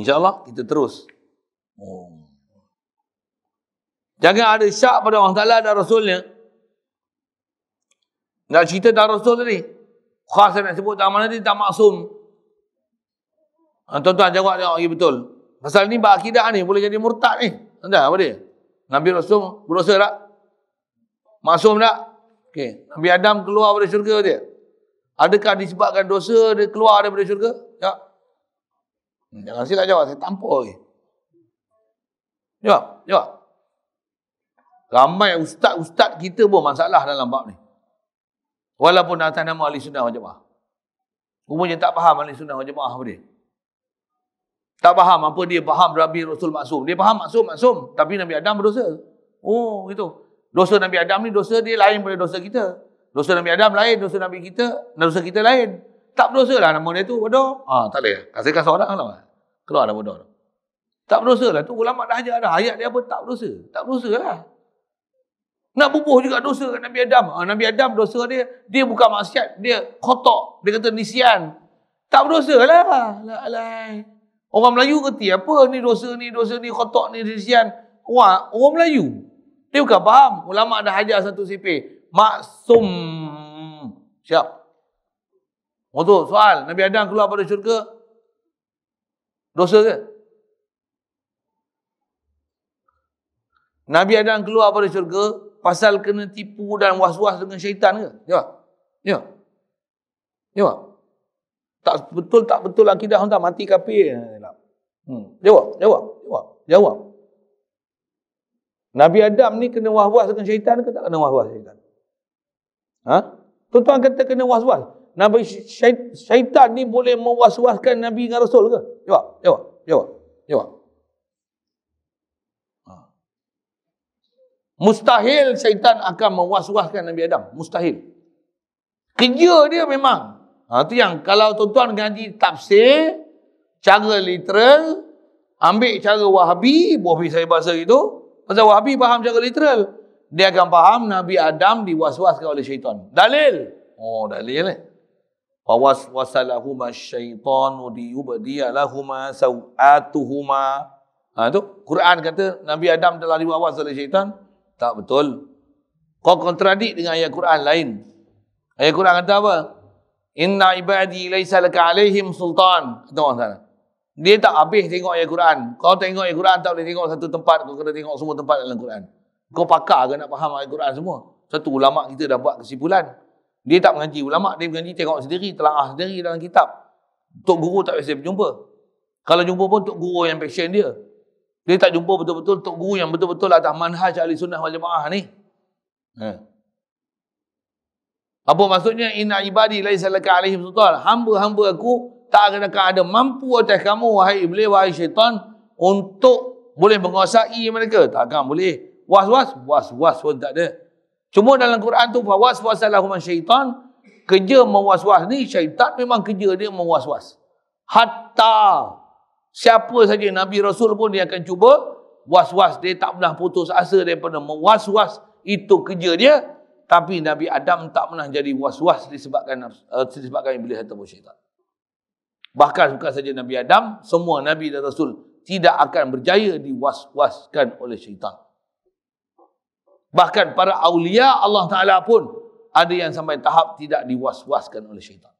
InsyaAllah kita terus. Jangan ada syak pada Allah Ta'ala dan Rasulnya. Nak cerita tentang Rasul tadi. Khas nak sebut tak mana dia tak maksum. Tuan-tuan jawab dia, ya betul. Pasal ni berakidah ni boleh jadi murtad ni. Entah apa dia? Nabi Rasul berdosa tak? Maksum tak? Okey. Nabi Adam keluar dari syurga dia. Adakah disebabkan dosa dia keluar daripada syurga? Tak. Jangan silap jawab, saya tampol lagi. Jawab. Ramai ustaz-ustaz kita pun masalah dalam bab ni. Walaupun atas nama ahli sunnah wal jamaah. Umumnya tak faham ahli sunnah wal jamaah apa dia. Tak faham apa dia faham Nabi Rasul maksum. Dia faham maksum. Tapi Nabi Adam berdosa. Oh, itu. Dosa Nabi Adam ni dosa dia lain daripada dosa kita. Dosa Nabi Adam lain, dosa Nabi kita, dosa kita lain. Tak berdosa lah nama dia tu, bodoh. Tak boleh. Kasihkan seorang lah. Keluar dah bodoh. Tak berdosa lah. Tu ulama dah ajar dah. Ayat dia apa? Tak berdosa. Tak berdosa lah. Nak bubuh juga dosa kat Nabi Adam. Nabi Adam dosa dia bukan maksiat. Dia khotok. Dia kata nisian. Tak berdosa lah. Orang Melayu kerti apa ni dosa ni, khotok ni, nisian. Orang Melayu. Dia bukan faham. Ulama dah ajar satu sipir. Maksum. Siap. Betul. Soal. Nabi Adam keluar pada syurga. Dosa ke? Nabi Adam keluar pada syurga pasal kena tipu dan was-was dengan syaitan ke? Jawab. Tak betul akidah hendak mati kafir. Jawab. Nabi Adam ni kena was-was dengan syaitan ke tak kena was-was syaitan? Tuan-tuan kata kena was-was. Nabi syaitan ni boleh mewas-waskan Nabi dengan Rasul ke? Jawab. Mustahil syaitan akan mewas-waskan Nabi Adam. Mustahil. Kerja dia memang. Itu yang kalau tuan-tuan ngaji tafsir, cara literal, ambil cara Wahabi, Wahabi saya bahasa itu, pasal Wahabi faham cara literal. Dia akan faham Nabi Adam diwaswaskan oleh syaitan. Dalil. Dalil ni. Fawaswasalahuma syaitanu liyubdiyalahuma sawatuhuma. Tu Quran kata Nabi Adam telah diwaswas oleh syaitan. Tak betul. Kau kontradik dengan ayat Quran lain. Ayat Quran kata apa? Inna ibadi laisa laka alaihim sultan. Kata orang sana. Dia tak habis tengok ayat Quran. Kau tengok ayat Quran tak boleh tengok satu tempat. Kau kena tengok semua tempat dalam Quran. Kau pakar ke nak faham ayat Quran semua? Satu ulama kita dah buat kesimpulan. Dia tak mengaji ulama. Dia mengaji tengok sendiri. Telaah sendiri dalam kitab. Tok Guru tak biasa berjumpa. Kalau jumpa pun Tok Guru yang passion dia. Dia tak jumpa betul-betul Tok Guru yang betul-betul atas manhaj ahli sunnah wal jamaah ni. Apa maksudnya? Inna ibadi laisa laka alaihim sultan. Hamba-hamba aku tak akan ada mampu atas kamu, wahai iblis, wahai syaitan, untuk boleh menguasai mereka. Takkan boleh. Was-was pun tak ada. Cuma dalam Quran tu, fawaswasalahum syaitan, kerja mewas-was ni, syaitan memang kerja dia mewas-was. Hatta siapa saja Nabi Rasul pun dia akan cuba was-was. Dia tak pernah putus asa daripada mewas-was. Itu kerja dia. Tapi Nabi Adam tak pernah jadi was-was disebabkan iblis ataupun syaitan. Bahkan bukan saja Nabi Adam, semua Nabi dan Rasul tidak akan berjaya diwas-waskan oleh syaitan. Bahkan para awliya Allah Ta'ala pun ada yang sampai tahap tidak diwas-waskan oleh syaitan.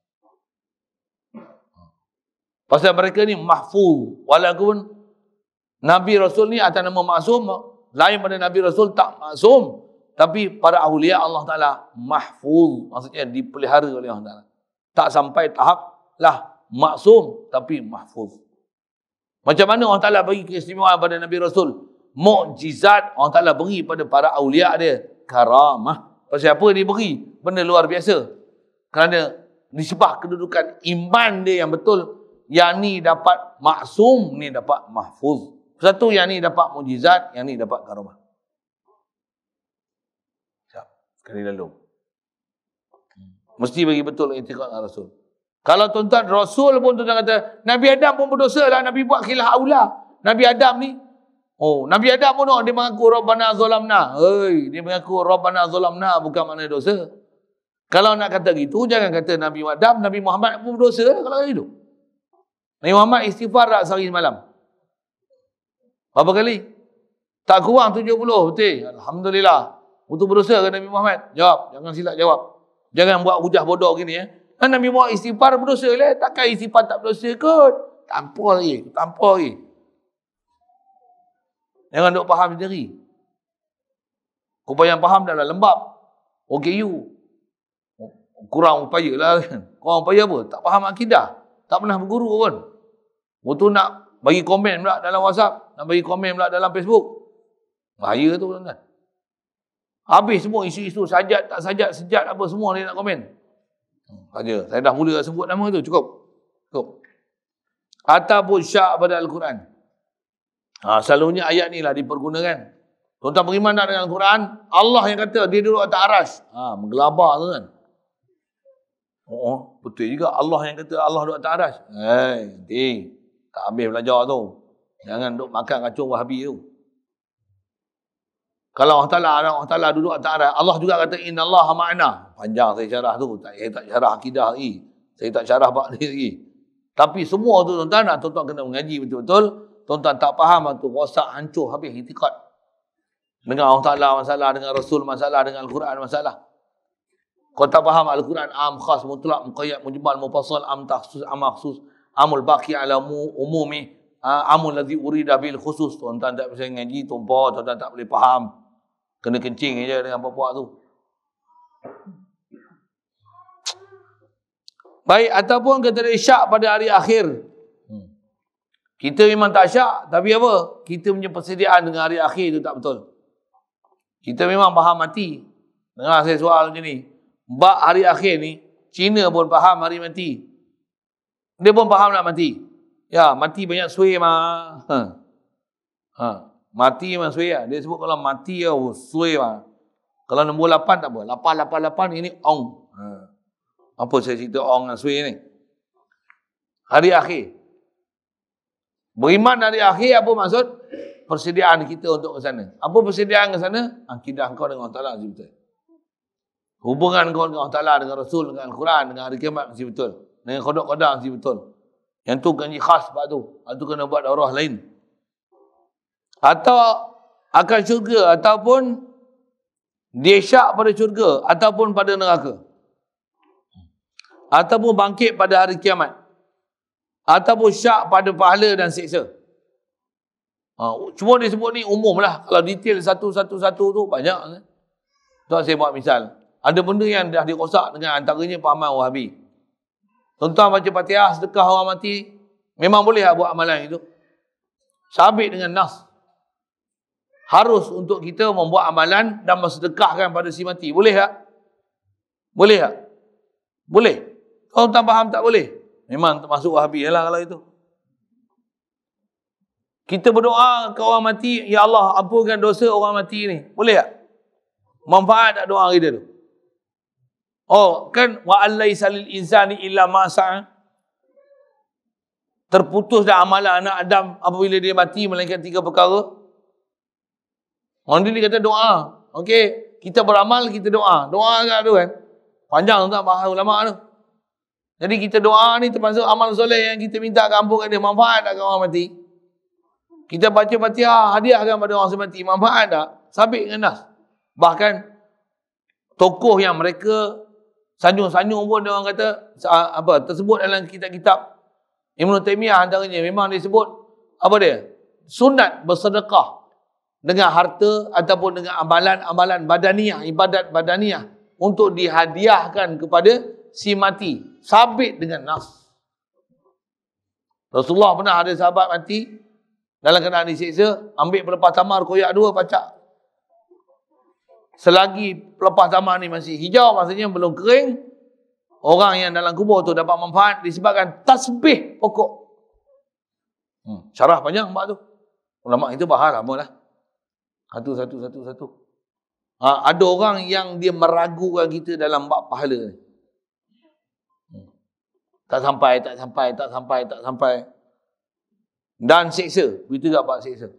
Pasal mereka ni mahfuz. Walaupun Nabi Rasul ni atas nama maksum, lain pada Nabi Rasul tak maksum. Tapi para awliya Allah Ta'ala mahfuz. Maksudnya dipelihara oleh Allah Ta'ala. Tak sampai tahap lah maksum, tapi mahfuz. Macam mana Allah Ta'ala bagi keistimewaan pada Nabi Rasul? Mukjizat Allah Ta'ala beri pada para awliya dia. Karamah. Pasal apa dia beri? Benda luar biasa. Kerana disebab kedudukan iman dia yang betul. Yang ni dapat maksum, ni dapat mahfuz. Satu yang ni dapat mukjizat, yang ni dapat karamah. Sekali lalu. Mesti bagi betul i'tiqad dengan Rasul. Kalau tuan-tuan Rasul pun tuan-tuan kata, Nabi Adam pun berdosa lah, Nabi buat khilaf aula. Nabi Adam ni, Nabi Adam pun dia mengaku Rabbana zalamna. Dia mengaku Rabbana zalamna bukan makna dosa. Kalau nak kata gitu, jangan kata Nabi Adam, Nabi Muhammad pun berdosa kalau gitu. Nabi Muhammad istighfar tak sehari semalam? Berapa kali? Tak kurang 70, betul. Alhamdulillah. Untuk berdosa ke Nabi Muhammad? Jawab. Jangan silap jawab. Jangan buat hujah bodoh gini ya. Nabi buat istighfar berdosa lah. Takkan istighfar tak berdosa kot. Tanpa lagi. Jangan duk faham sendiri. Kau yang faham dah lembab. OKU. Kurang upaya lah kan. Kurang upaya apa? Tak faham akidah. Tak pernah berguru pun. Waktu nak bagi komen pula dalam WhatsApp. Nak bagi komen pula dalam Facebook. Bahaya tu tuan-tuan. Habis semua isu-isu sajat, tak sajat, sejat apa semua dia nak komen. Saja. Saya dah mula sebut nama tu. Cukup. Ataupun syak pada Al-Quran. Selalunya ayat ni lah dipergunakan. Tuan-tuan beriman tak dengan Al-Quran? Allah yang kata dia duduk atas arash. Menggelabah tu kan. Betul juga Allah yang kata Allah duduk atas arash. Nanti. Tak habis belajar tu. Jangan duduk makan kacung Wahabi tu. Kalau Allah Ta'ala duduk atas arash, Allah juga kata Inna Allah ma'ana. Panjang saya syarah tu. Saya tak syarah akidah lagi. Saya tak syarah bak ni lagi. Tapi semua tu tuan-tuan, tuan-tuan kena mengaji betul-betul. Tuan-tuan tak faham tu, rosak, hancur, habis itikad. Dengan Allah Ta'ala masalah, dengan Rasul masalah, dengan Al-Quran masalah. Kau tak faham Al-Quran am, khas, mutlak, muqayyad, mujmal, mufassal, am, takhsus, am, maksus, amul baqi ala umumi, amul ladzi urida bil khusus. Tuan-tuan tak bisa ngaji, tumpah, tuan-tuan tak boleh faham. Kena kencing je dengan puak-puak tu. Baik, ataupun kata dia syak pada hari akhir. Kita memang tak syak, tapi apa? Kita punya persediaan dengan hari akhir tu tak betul. Kita memang faham mati. Dengar saya soal macam ni. Bak hari akhir ni, Cina pun faham hari mati. Dia pun faham nak mati. Ya, mati banyak suai mah. Mati memang suai lah. Dia sebut kalau mati suai mah. Kalau nombor 8 tak apa. 888 ini ong. Apa saya cerita ong dan suai ni? Hari akhir. Beriman hari akhir apa maksud? Persediaan kita untuk ke sana. Apa persediaan ke sana? Akidah kau dengan Allah Ta'ala mesti betul. Hubungan kau dengan Allah Ta'ala, dengan Rasul, dengan Al-Quran, dengan hari kiamat mesti betul. Dengan qada mesti betul. Yang tu janji khas sebab tu. Itu kena buat daurah lain. Atau akan syurga, ataupun dia syak pada syurga, ataupun pada neraka. Ataupun bangkit pada hari kiamat. Ataupun syak pada pahala dan siksa. Cuma disebut ni umum lah. Kalau detail satu-satu tu banyak. Tuan saya buat misal. Ada benda yang dah dirosak dengan antaranya pahaman Wahabi. Tuan-tuan baca Fatihah, sedekah orang mati, memang boleh buat amalan itu. Sabit dengan nas. Harus untuk kita membuat amalan dan bersedekahkan pada si mati. Boleh tak? Boleh tak? Boleh. Kalau tuan faham tak boleh? Memang termasuk Wahabi lah kalau itu. Kita berdoa ke orang mati, Ya Allah, ampunkan dosa orang mati ni. Boleh tak? Manfaat tak doa kita tu? Kan wa allaisa lil insani illa ma sa'a. Terputus dah amalan anak Adam apabila dia mati melainkan 3 perkara. Orang dia kata doa. Okey, kita beramal, kita doa. Doa agak tu kan. Panjang tak bahas ulama tu. Jadi kita doa ni termasuk amal soleh yang kita minta ampunkan dia. Manfaat tak orang mati? Kita baca Fatihah, hadiahkan pada orang semati. Manfaat tak? Sabit dengan nas. Bahkan tokoh yang mereka sanjung-sanjung pun dia orang kata tersebut dalam kitab-kitab Ibn Taymiyah antaranya memang disebut apa dia? Sunat bersedekah dengan harta ataupun dengan amalan-amalan badaniyah, ibadat badaniyah untuk dihadiahkan kepada si mati. Sabit dengan nas. Rasulullah pernah ada sahabat mati dalam keadaan disiksa, ambil pelepah tamar, koyak 2, pacak. Selagi pelepah tamar ni masih hijau, maksudnya belum kering, orang yang dalam kubur tu dapat manfaat disebabkan tasbih pokok. Syarah panjang bab tu. Ulama itu bahas lama lah. Satu. Ada orang yang dia meragukan kita dalam bab pahala ni. Tak sampai. Dan seksa. Begitu juga bab seksa.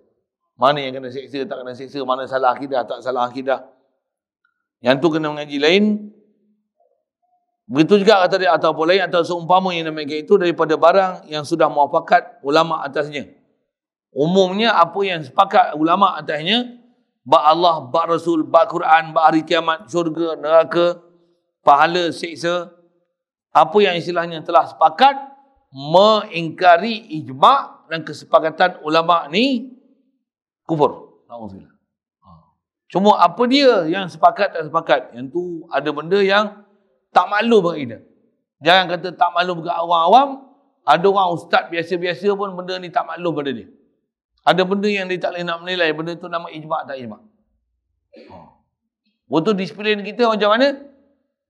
Mana yang kena seksa, tak kena seksa. Mana salah akidah, tak salah akidah. Yang tu kena mengaji lain. Begitu juga kata dia ataupun lain atau seumpama yang demikian itu daripada barang yang sudah muafakat ulama atasnya. Umumnya apa yang sepakat ulama atasnya, bab Allah, bab Rasul, bab Quran, bab hari kiamat, syurga, neraka, pahala, siksa, apa yang istilahnya telah sepakat, mengingkari ijma' dan kesepakatan ulama ni kufur. Alhamdulillah. Cuma apa dia yang sepakat tak sepakat? Yang tu ada benda yang tak maklum bagi kita. Jangan kata tak maklum ke awam-awam, ada orang ustaz biasa-biasa pun benda ni tak maklum pada dia. Ada benda yang dia tak boleh nak menilai, benda tu nama ijma' tak ijma'. Waktu disiplin kita macam mana?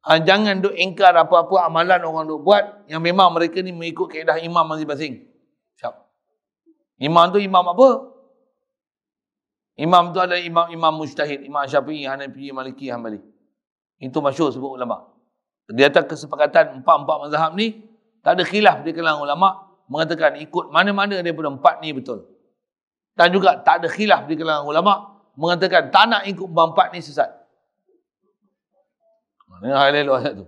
Jangan duk ingkar apa-apa amalan orang duk buat yang memang mereka ni mengikut kaedah imam masing-masing. Siap. Imam tu imam apa? Imam tu adalah imam mujtahid, Imam Syafi'i, Hanafi, Maliki, Hanbali. Itu masyhur sebut ulama. Di atas kesepakatan empat-empat mazhab ni, tak ada khilaf di kalangan ulama mengatakan ikut mana-mana daripada empat ni betul. Dan juga tak ada khilaf di kalangan ulama mengatakan tak nak ikut empat ni sesat. Ini hal ayat tu.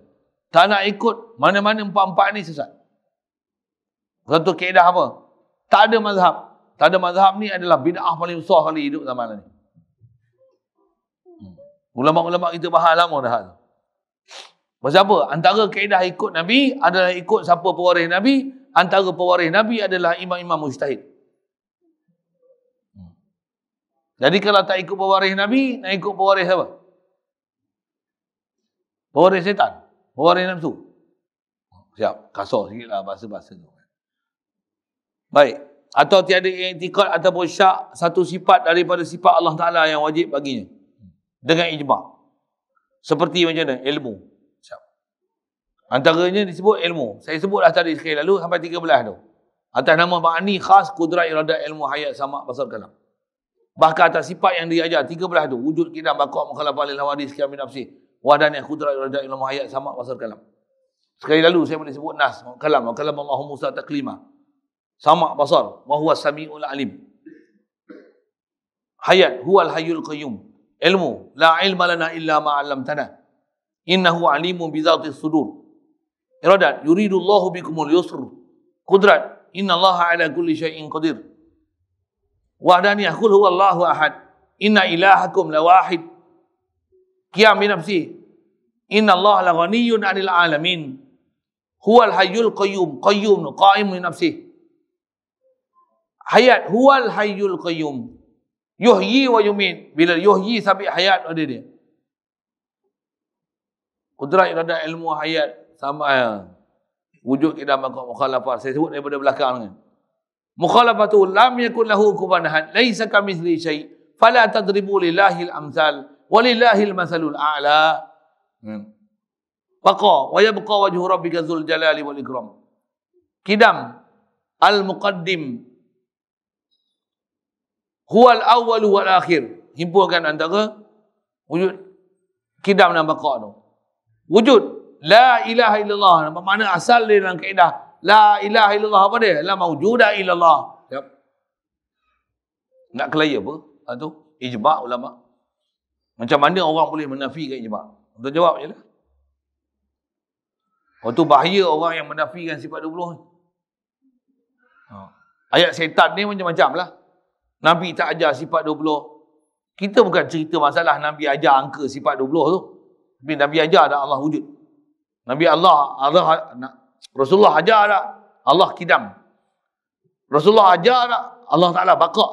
Tak nak ikut mana-mana empat-empat ni sesat. Satu kaedah apa? Tak ada mazhab. Tak ada mazhab ni adalah bid'ah paling besar kali hidup zaman ni. Ulama-ulama kita bahas lama dah hal. Pasal apa? Antara kaedah ikut Nabi adalah ikut siapa pewaris Nabi. Antara pewaris Nabi adalah imam-imam mujtahid. Jadi kalau tak ikut pewaris Nabi, nak ikut pewaris apa? Pewaris setan. Pewaris nafsu. Siap. Kasar sikit lah bahasa-bahasa tu. Baik. Atau tiada i'tikad ataupun syak satu sifat daripada sifat Allah Ta'ala yang wajib baginya. Dengan ijma'. Seperti macam mana? Ilmu. Siap. Antaranya disebut ilmu. Saya sebutlah tadi sekali lalu sampai 13 tu. Atas nama ma'ani khas, kudrat, iradat, ilmu, hayat, sama', basar, kalam. Bahkan atas sifat yang diajar 13 tu. Wujud, qidam, baqa', mukhalafah, lil hawadis, qiyam bin nafsi. Wahdaniyah, kudrat, iradat, ilmu, hayat, sama', basar, kalam. Sekali lalu saya boleh sebut nas, kalam, wa kalam Allah Musa taklima. Sama' basar, wa huwa sami'ul alim. Hayat, huwal hayyul qayyum. Ilmu, la ilma lana illa ma 'allamtana. Innahu alimun bi dhatis sudur. Iradat, yuridullahu bikumul yusr. Qudrat, innallaha ala kulli syai'in qadir. Wahdaniyah, qul huwallahu ahad. Inna ilahakum la wahid. Qiyam bi nafsi. Innallaha la ghaniyyun 'anil 'alamin. Huwal hayyul qayyum, qayyum qa'im bi nafsihi. Hayat, huwal hayyul qayyum. Yuhyi wa yumit. Bila yuhyi sampai hayat ada dia. Kudrat, iradat, ilmu, hayat, sama wujud, qidam, baqa', mukhalafah. Saya sebut daripada belakang kan. Mukhalafatu lam yakun lahu kufuwan ahad, laisa kamitslihi syai', fala tadribu lillahil amsal, walillahil masalul a'la. Baqa wa yabqa wajhu rabbika dzul jalali wal ikram. Qidam, al-muqaddim, huwal awwalu wal akhir. Himpunkan antara wujud, qidam dan baqa' tu. Wujud la ilaha illallah, apa makna asal dia dalam kaedah la ilaha illallah apa dia? La maujuda illallah. Yep. Nak kelaya apa? Tu ijma' ulama. Macam mana orang boleh menafikan ijma'? Untuk jawab je lah. Waktu bahaya orang yang menafikan sifat 20 ni. Ayat syaitan ni macam-macam lah. Nabi tak ajar sifat 20. Kita bukan cerita masalah Nabi ajar angka sifat 20 tu. Tapi Nabi ajar dah Allah wujud. Nabi Rasulullah ajar tak Allah qidam. Rasulullah ajar tak Allah Ta'ala baqa'.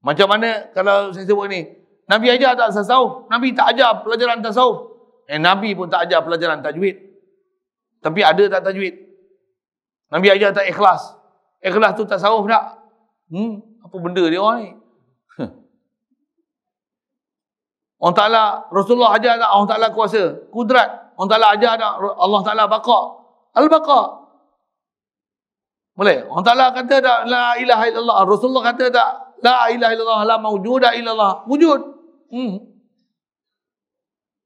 Macam mana kalau saya sebut ni, Nabi ajar tak tasawuf? Nabi tak ajar pelajaran tasawuf. Nabi pun tak ajar pelajaran tajwid. Tapi ada tak tajwid? Nabi ajar tak ikhlas? Ikhlas tu tasawuf tak? Apa benda dia orang ni? Allah Ta'ala, Rasulullah ajar tak Allah Ta'ala kuasa? Kudrat. Allah Ta'ala ajar tak Allah Ta'ala baqa'? Al-baqa'. Boleh? Allah Ta'ala kata tak la ilaha illallah. Rasulullah kata tak la ilaha illallah, la mawjuda illallah. Wujud.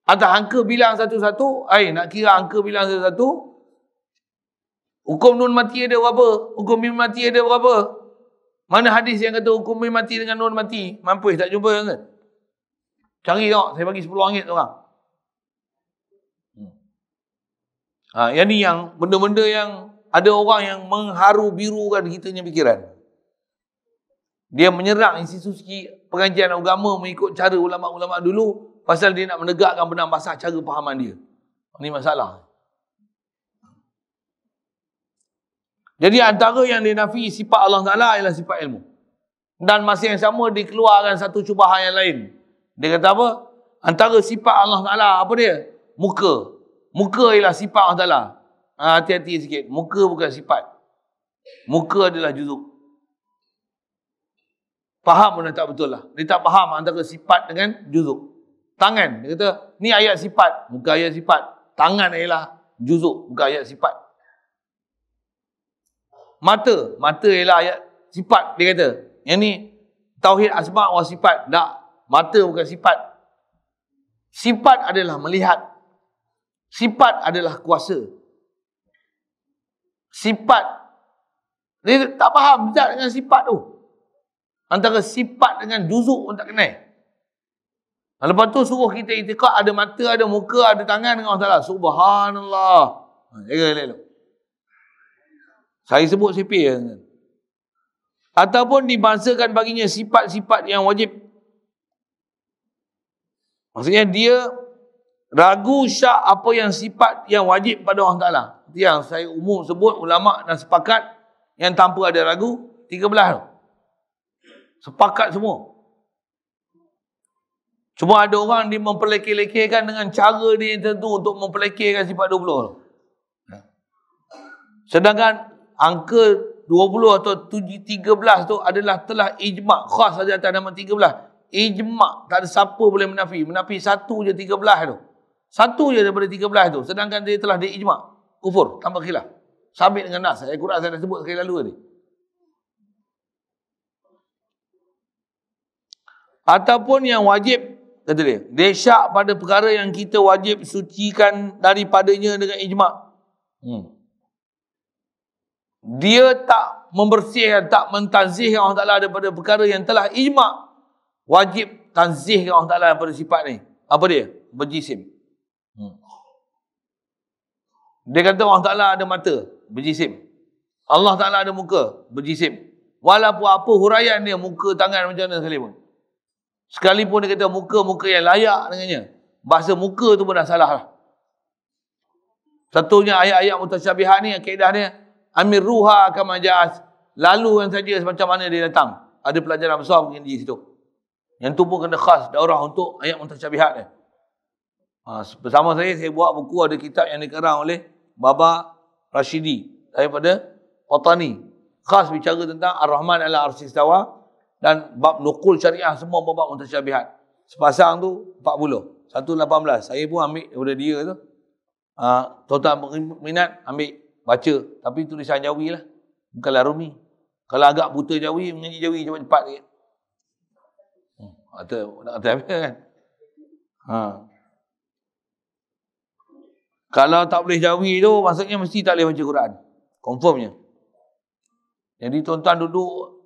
Atas angka bilang satu-satu, nak kira angka bilang satu-satu, hukum nun mati ada berapa? Hukum mim mati ada berapa? Mana hadis yang kata hukum mim mati dengan nun mati? Mampus tak jumpa kan? Cari tengok, saya bagi RM10 tu orang. Yang ni yang benda-benda yang ada orang yang mengharu birukan kita punya fikiran. Dia menyerang institusi pengajian agama mengikut cara ulama-ulama dulu pasal dia nak menegakkan benang basah cara fahaman dia. Ini masalah. Jadi antara yang dinafi sifat Allah Ta'ala ialah sifat ilmu. Dan masa yang sama dikeluarkan satu cubahan yang lain. Dia kata apa? Antara sifat Allah Ta'ala apa dia? Muka. Muka ialah sifat Allah Ta'ala. Hati-hati sikit. Muka bukan sifat. Muka adalah juzuk. Faham pun tak betul lah. Dia tak faham antara sifat dengan juzuk. Tangan. Dia kata, ni ayat sifat. Bukan ayat sifat. Tangan ialah juzuk. Bukan ayat sifat. Mata. Mata ialah ayat sifat. Dia kata, yang ni tauhid asma' wa sifat. Tak. Mata bukan sifat. Sifat adalah melihat. Sifat adalah kuasa. Sifat. Dia tak faham tak dengan sifat tu. Antara sifat dengan juzuk pun tak kenal. Lepas tu suruh kita itikad ada mata, ada muka, ada tangan dengan Allah Ta'ala. Subhanallah. Elok. Saya sebut sipir. Ataupun dibahasakan baginya sifat-sifat yang wajib. Maksudnya dia ragu syak apa yang sifat yang wajib pada Allah Ta'ala. Yang saya umum sebut, ulama' dan sepakat yang tanpa ada ragu, 13 tu. Sepakat semua. Cuma ada orang dia memperlekeh-lekehkan dengan cara dia yang tertentu untuk memperlekehkan sifat 20 tu. Sedangkan angka 20 atau 13 tu adalah telah ijma' khas saja atas nama 13. Ijma'. Tak ada siapa boleh menafi. Menafi satu je 13 tu. Satu je daripada 13 tu. Sedangkan dia telah diijma'. Kufur. Tanpa khilaf. Sabit dengan nas. Al-Quran saya dah sebut sekali lalu tadi. Ataupun yang wajib, kata dia, dia syak pada perkara yang kita wajib sucikan daripadanya dengan ijma'. Dia tak membersihkan, tak mentazihkan Allah Ta'ala daripada perkara yang telah ijma'. Wajib tanzihkan Allah Ta'ala daripada sifat ni. Apa dia? Berjisim. Dia kata Allah Ta'ala ada mata, berjisim. Allah Ta'ala ada muka, berjisim. Walaupun apa huraian dia, muka, tangan macam mana sekalipun. Sekalipun dia kata muka-muka yang layak dengannya. Bahasa muka tu pun dah salah lah. Satunya ayat-ayat mutasyabihat ni, kaedah dia, amir ruha kama ja'as. Laluan saja semacam mana dia datang. Ada pelajaran besar mungkin di situ. Yang tu pun kena khas daurah untuk ayat mutasyabihat ni. Bersama saya buat buku, ada kitab yang dikarang oleh Baba Rashidi daripada Qatani. Khas bicara tentang Ar-Rahman ala Arsy Istawa dan bab nukul syariah, semua bab mutasyabihat. Sepasang tu 40. 118. Saya pun ambil daripada dia tu. Tuan-tuan berminat ambil baca. Tapi tulisan Jawi lah. Bukanlah Rumi. Kalau agak buta Jawi, mengaji Jawi cepat-cepat sikit. Nak kata apa kan? Kalau tak boleh Jawi tu, maksudnya mesti tak boleh baca Quran. Confirmnya. Jadi tuan-tuan duduk,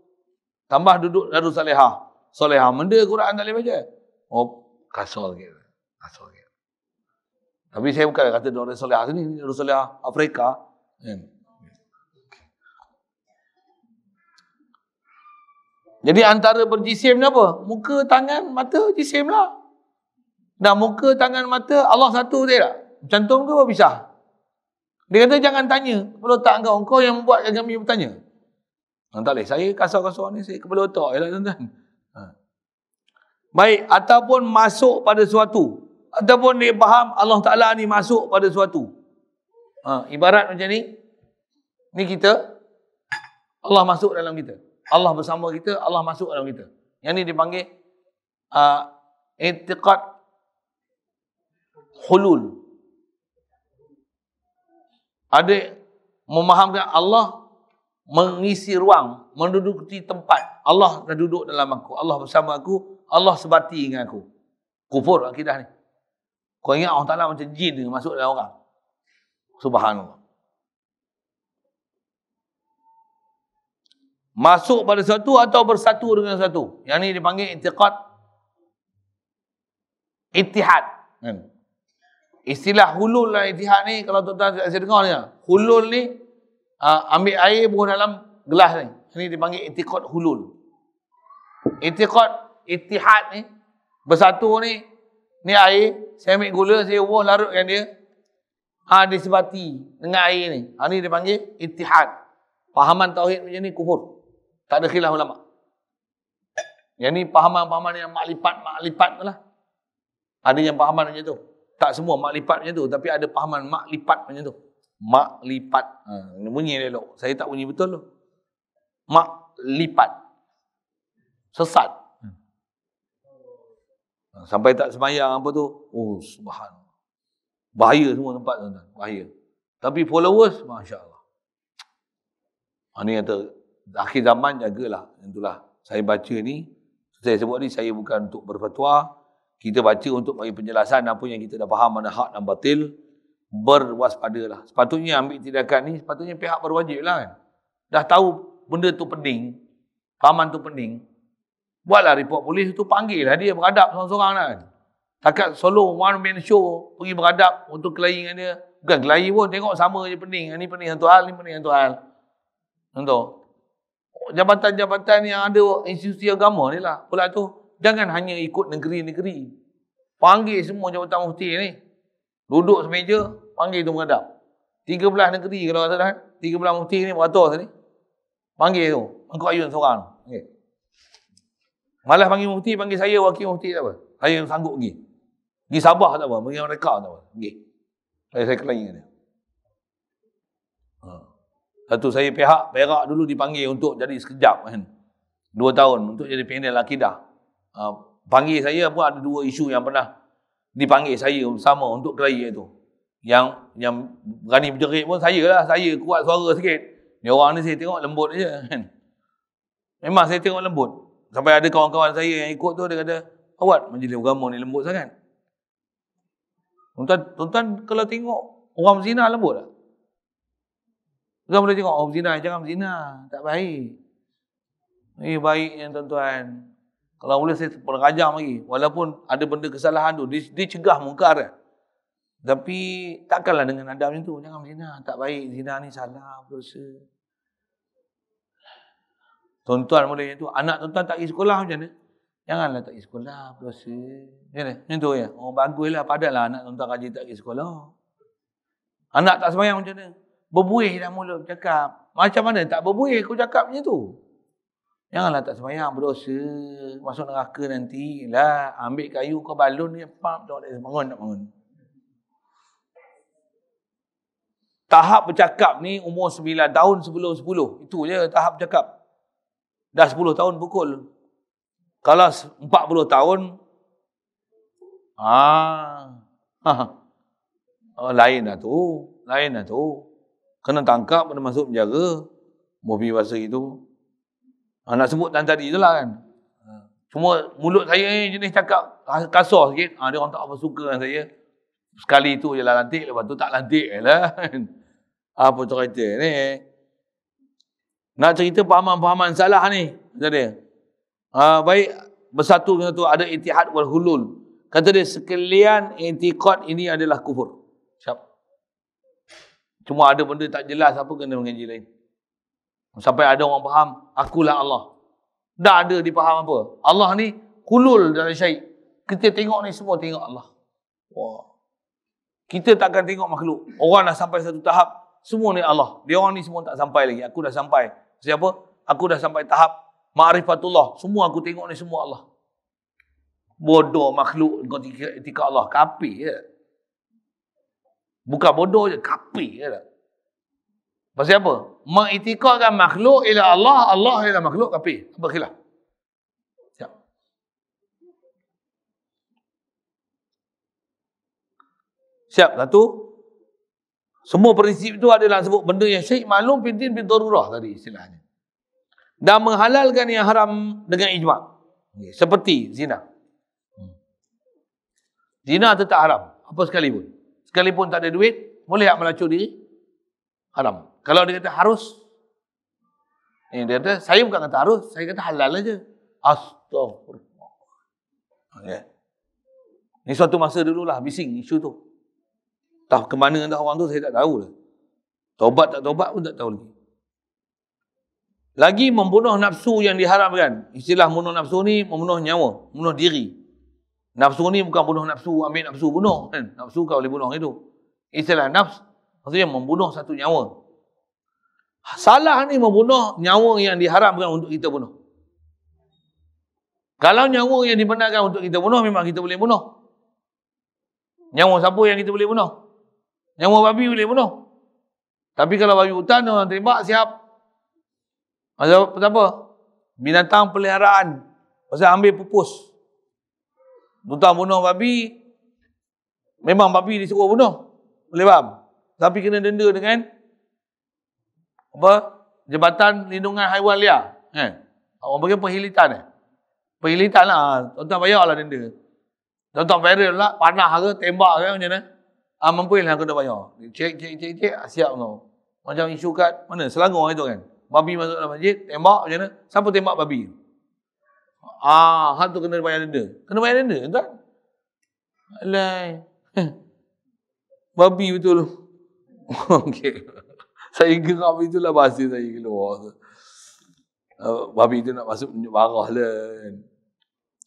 tambah duduk Darus Salihah. Salihah, benda Quran tak boleh baca. Oh, kasar sikit. Kasar sikit. Tapi saya bukan kata Darus Salihah sini, Darus Salihah Afrika. Jadi antara berjisim ni apa? Muka, tangan, mata, jisim lah. Dan muka, tangan, mata, Allah satu je tak? Cantum ke apa pisah? Dia kata jangan tanya kepala otak kau yang membuatkan kami bertanya. Tak boleh. Saya kasar-kasar ni, saya kepala otak je lah tuan-tuan. Baik, ataupun masuk pada suatu. Ataupun dia faham Allah Ta'ala ni masuk pada suatu. Ibarat macam ni. Ni kita. Allah masuk dalam kita. Allah bersama kita, Allah masuk dalam kita. Yang ni dipanggil i'tiqad hulul. Ada memahamkan Allah mengisi ruang, menduduki tempat. Allah dah duduk dalam aku, Allah bersama aku, Allah sebati dengan aku. Kufur akidah ni. Kau ingat Allah Ta'ala macam jin dia masuk dalam orang. Subhanallah. Masuk pada satu atau bersatu dengan satu. Yang ni dipanggil i'tiqad ittihad. Istilah hulul dan ittihad ni, kalau tuan-tuan saya dengar ni, hulul ni ambil air buang dalam gelas ni. Ini dipanggil i'tiqad hulul. I'tiqad ittihad ni, bersatu ni air, saya ambil gula, saya ubah, larutkan dia. Disebati dengan air ni. Ni dipanggil ittihad. Pahaman tauhid macam ni kufur. Tak ada khilaf ulama. Yang ni pahaman-pahaman yang maklifat tu lah. Ada yang pahaman macam tu. Tak semua maklifat macam tu, tapi ada pahaman maklifat macam tu. Maklifat. Bunyi elok. Saya tak bunyi betul tu. Maklifat. Sesat. Sampai tak sembahyang apa tu. Oh, subhanallah. Bahaya semua tempat tuan-tuan. Bahaya. Tapi followers, Masya Allah. Ni kata, akhir zaman jagalah. Itulah. Saya baca ni. Saya sebut ni, saya bukan untuk berfatwa. Kita baca untuk bagi penjelasan apa yang kita dah faham, mana hak dan batil. Berwaspadalah. Sepatutnya ambil tindakan ni, sepatutnya pihak berwajib lah kan. Dah tahu benda tu pening. Pahaman tu pening. Buatlah report polis tu, panggil lah dia beradab seorang-seorang lah kan. Takat solo one man show, pergi beradab untuk kelahi dengan dia. Bukan kelahi pun, tengok sama je pening. Ni pening satu hal, ni pening satu hal. Contoh. Jabatan-jabatan yang ada institusi agama ni lah. Pula tu, jangan hanya ikut negeri-negeri. Panggil semua jabatan mufti ni. Duduk semeja, panggil tu beradab. 13 negeri kalau kata dah. 13 mufti ni beratur tadi. Panggil tu. Engkau ayun seorang. Okay. Malah panggil mufti, panggil saya wakil mufti tak apa. Saya yang sanggup pergi. Pergi Sabah tak apa. Pergi mereka tak apa. Pergi. Saya kelahi dengan dia. Satu saya pihak Perak dulu dipanggil untuk jadi sekejap kan. 2 tahun untuk jadi panel akidah. Panggil saya pun ada 2 isu yang pernah dipanggil saya sama untuk kelahi itu. Yang berani berjerit pun saya lah. Saya kuat suara sikit. Ni orang ni saya tengok lembut je kan. Memang saya tengok lembut. Sampai ada kawan-kawan saya yang ikut tu, dia kata, awak majlis agama ni lembut sangat. Tuan-tuan kalau tengok orang berzina lembut tak? Tuan boleh tengok orang berzina, jangan berzina. Tak baik. Baiknya tuan-tuan. Kalau boleh saya perajam lagi. Walaupun ada benda kesalahan tu, dia cegah mungkar kan. Tapi takkanlah dengan adab macam tu. Jangan berzina. Tak baik. Zina ni salah, berdosa. Tuan-tuan boleh macam tu. Anak tuan-tuan tak pergi sekolah macam mana? Janganlah tak pergi sekolah, berdosa. Macam tu ya. Oh baguslah, padatlah anak tuan-tuan rajin tak pergi sekolah. Anak tak sembahyang macam mana? Berbuih dah mulut cakap. Macam mana tak berbuih kau cakap macam tu? Janganlah tak sembahyang, berdosa. Masuk neraka nanti. Lah, ambil kayu kau balun ni, pam, tengok dia bangun tak bangun. Tahap bercakap ni umur 9 tahun sebelum 10. Itu je tahap bercakap. Dah 10 tahun pukul. Kalau 40 tahun, lain dah tu. Lain dah tu. Kena tangkap, kena masuk penjara. Mobil bahasa itu. Nak sebut tadi tu lah kan. Cuma mulut saya ni jenis cakap kasar sikit. Dia orang tak apa suka dengan saya. Sekali tu je lah lantik, lepas tu tak lantik lah. Apa cerita ni? Nak cerita pahaman-pahaman salah ni. Kata dia. Baik, bersatu dengan tu ada ittihad wal hulul. Kata dia, sekalian i'tiqad ini adalah kufur. Siap. Cuma ada benda tak jelas, apa kena mengaji lain. Sampai ada orang faham, akulah Allah. Dah ada dipaham apa? Allah ni hulul dalam syait. Kita tengok ni semua tengok Allah. Wah. Kita takkan tengok makhluk. Orang dah sampai satu tahap, semua ni Allah. Dia orang ni semua tak sampai lagi. Aku dah sampai. Siapa? Aku dah sampai tahap ma'rifatullah. Semua aku tengok ni semua Allah. Bodoh makhluk kau tika Allah. Kafir je. Bukan bodoh je, kafir je tak. Pasal apa? Mengiktikadkan makhluk ila Allah, Allah ila makhluk, kafir. Apa khilaf? Siap. Siap, satu. Semua prinsip itu adalah sebut benda yang syait maklum fiddin bidarurah tadi istilahnya. Dan menghalalkan yang haram dengan ijma'. Seperti zina. Zina tetap haram. Apa sekalipun. Sekalipun tak ada duit, boleh tak melacur diri? Haram. Kalau dia kata harus, dia kata, saya bukan kata harus, saya kata halal aja. Astaghfirullah. Okay. Ini suatu masa dululah bising isu tu. Tahu ke mana dah orang tu saya tak tahu lah. Taubat tak taubat pun tak tahu lagi. Lagi membunuh nafsu yang diharamkan. Istilah membunuh nafsu ni membunuh nyawa, membunuh diri. Nafsu ni bukan bunuh nafsu, ambil nafsu bunuh kan. Nafsu kau boleh bunuh itu. Istilah nafs maksudnya membunuh satu nyawa. Salah ni membunuh nyawa yang diharamkan untuk kita bunuh. Kalau nyawa yang dibenarkan untuk kita bunuh, memang kita boleh bunuh. Nyawa siapa yang kita boleh bunuh? Nyawa babi boleh bunuh. Tapi kalau babi hutan, orang tembak, siap. Pasal apa? Binatang peliharaan. Pasal ambil pupus. Tuan bunuh babi, memang babi disuruh bunuh. Boleh faham? Tapi kena denda dengan apa? Jabatan Lindungan Haiwan Liar. Orang bagi perhilitan. Perhilitan lah. Tuan bayarlah denda. Tuan viral lah, panah ke, tembak ke, macam mana? Mampu lah kena bayar. Cek, siap kau. Macam isu kat mana? Selangor itu kan. Babi masuk dalam masjid, tembak macam mana? Siapa tembak babi? Hal tu kena bayar denda. Kena bayar denda, tuan. Alai. Babi betul. Okey. Saya geram itulah bahasa saya keluar. Babi itu nak masuk menunjuk barah lah kan.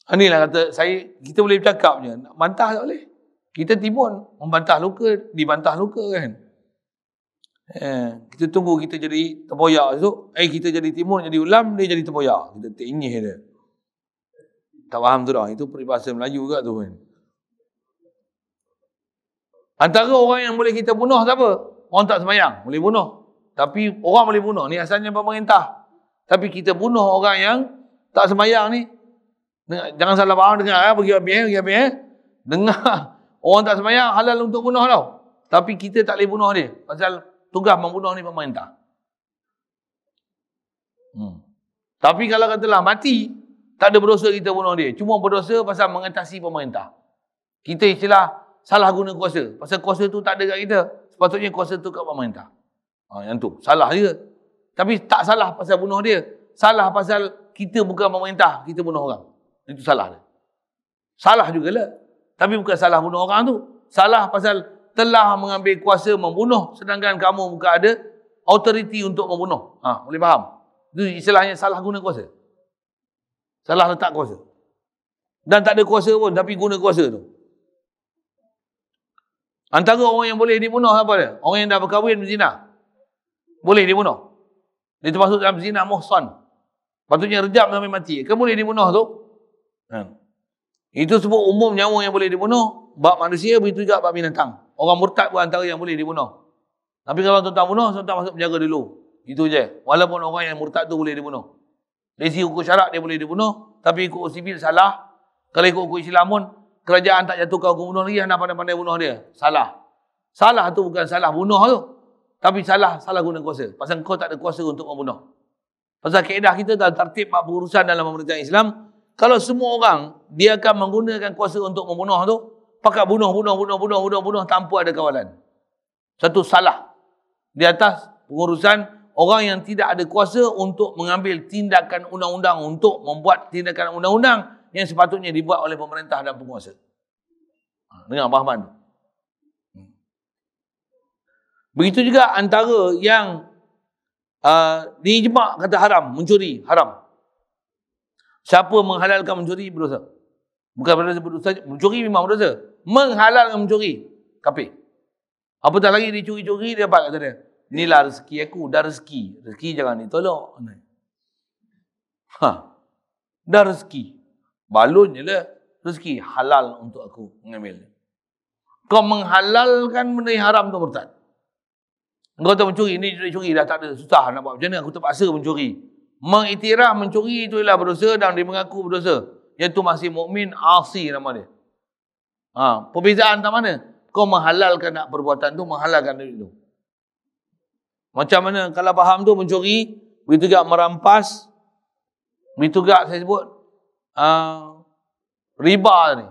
Inilah kata saya, kita boleh bercakap je. Nak bantah tak boleh. Kita timbun, membantah luka, dibantah luka kan. Kita tunggu kita jadi tempoyak esok. Kita jadi timun, jadi ulam, dia jadi tempoyak. Kita tenyih dia. Tak faham tu dah. Itu peribahasa Melayu juga tu kan. Antara orang yang boleh kita bunuh siapa? Orang tak sembahyang. Boleh bunuh. Tapi orang boleh bunuh. Ni asalnya pemerintah. Tapi kita bunuh orang yang tak sembahyang ni. Jangan salah faham, dengar pergi habis. Dengar orang tak sembahyang halal untuk bunuh tau. Tapi kita tak boleh bunuh dia. Pasal tugas membunuh ni pemerintah. Tapi kalau katalah mati, tak ada berdosa kita bunuh dia. Cuma berdosa pasal mengatasi pemerintah. Kita istilah salah guna kuasa. Pasal kuasa tu tak ada kat kita. Sepatutnya kuasa tu kat pemerintah. Yang tu. Salah dia. Tapi tak salah pasal bunuh dia. Salah pasal kita bukan pemerintah. Kita bunuh orang. Itu salah dia. Salah jugalah. Tapi bukan salah bunuh orang tu. Salah pasal telah mengambil kuasa membunuh sedangkan kamu bukan ada authority untuk membunuh. Boleh faham? Itu istilahnya salah guna kuasa. Salah letak kuasa. Dan tak ada kuasa pun tapi guna kuasa tu. Antara orang yang boleh dibunuh apa dia? Orang yang dah berkahwin berzina. Boleh dibunuh. Dia termasuk dalam zina muhsan. Patutnya rejam sampai mati. Kan boleh dibunuh tu? Itu sebut umum nyawa yang boleh dibunuh. Bab manusia begitu juga bab binatang. Orang murtad pun antara yang boleh dibunuh. Tapi kalau tuan-tuan bunuh, tuan-tuan masuk penjara dulu. Itu je. Walaupun orang yang murtad tu boleh dibunuh. Dari segi hukum syarak dia boleh dibunuh. Tapi ikut sivil salah. Kalau ikut hukum Islam pun, kerajaan tak jatuhkan hukum bunuh lagi. Anda pandai-pandai bunuh dia. Salah. Salah tu bukan salah bunuh tu. Tapi salah guna kuasa. Pasal kau tak ada kuasa untuk membunuh. Pasal kaedah kita dalam tertib bab pengurusan dalam pemerintahan Islam, kalau semua orang dia akan menggunakan kuasa untuk membunuh tu, pakat bunuh tanpa ada kawalan. Satu salah. Di atas pengurusan orang yang tidak ada kuasa untuk mengambil tindakan undang-undang, untuk membuat tindakan undang-undang yang sepatutnya dibuat oleh pemerintah dan penguasa. Dengar fahaman tu. Begitu juga antara yang diijma' kata haram, mencuri, haram. Siapa menghalalkan mencuri, berdosa. Bukan berdosa, mencuri memang berdosa. Menghalalkan mencuri, kafir. Apatah lagi dia curi-curi, dia dapat kata dia. Inilah rezeki aku, dah rezeki. Rezeki jangan ditolak. Dah rezeki. Balon je lah. Rezeki halal untuk aku mengambil. Kau menghalalkan benda yang haram tu murtad. Kau tak mencuri, ni curi dah tak ada, susah nak buat macam mana, aku terpaksa mencuri. Mengiktiraf mencuri itu ialah berdosa dan dia mengaku berdosa. Iaitu masih mukmin asi nama dia. Perbezaan tak mana? Kau menghalalkan nak perbuatan tu, menghalalkan duit tu. Macam mana kalau faham tu mencuri, begitu juga merampas, begitu juga saya sebut riba ni.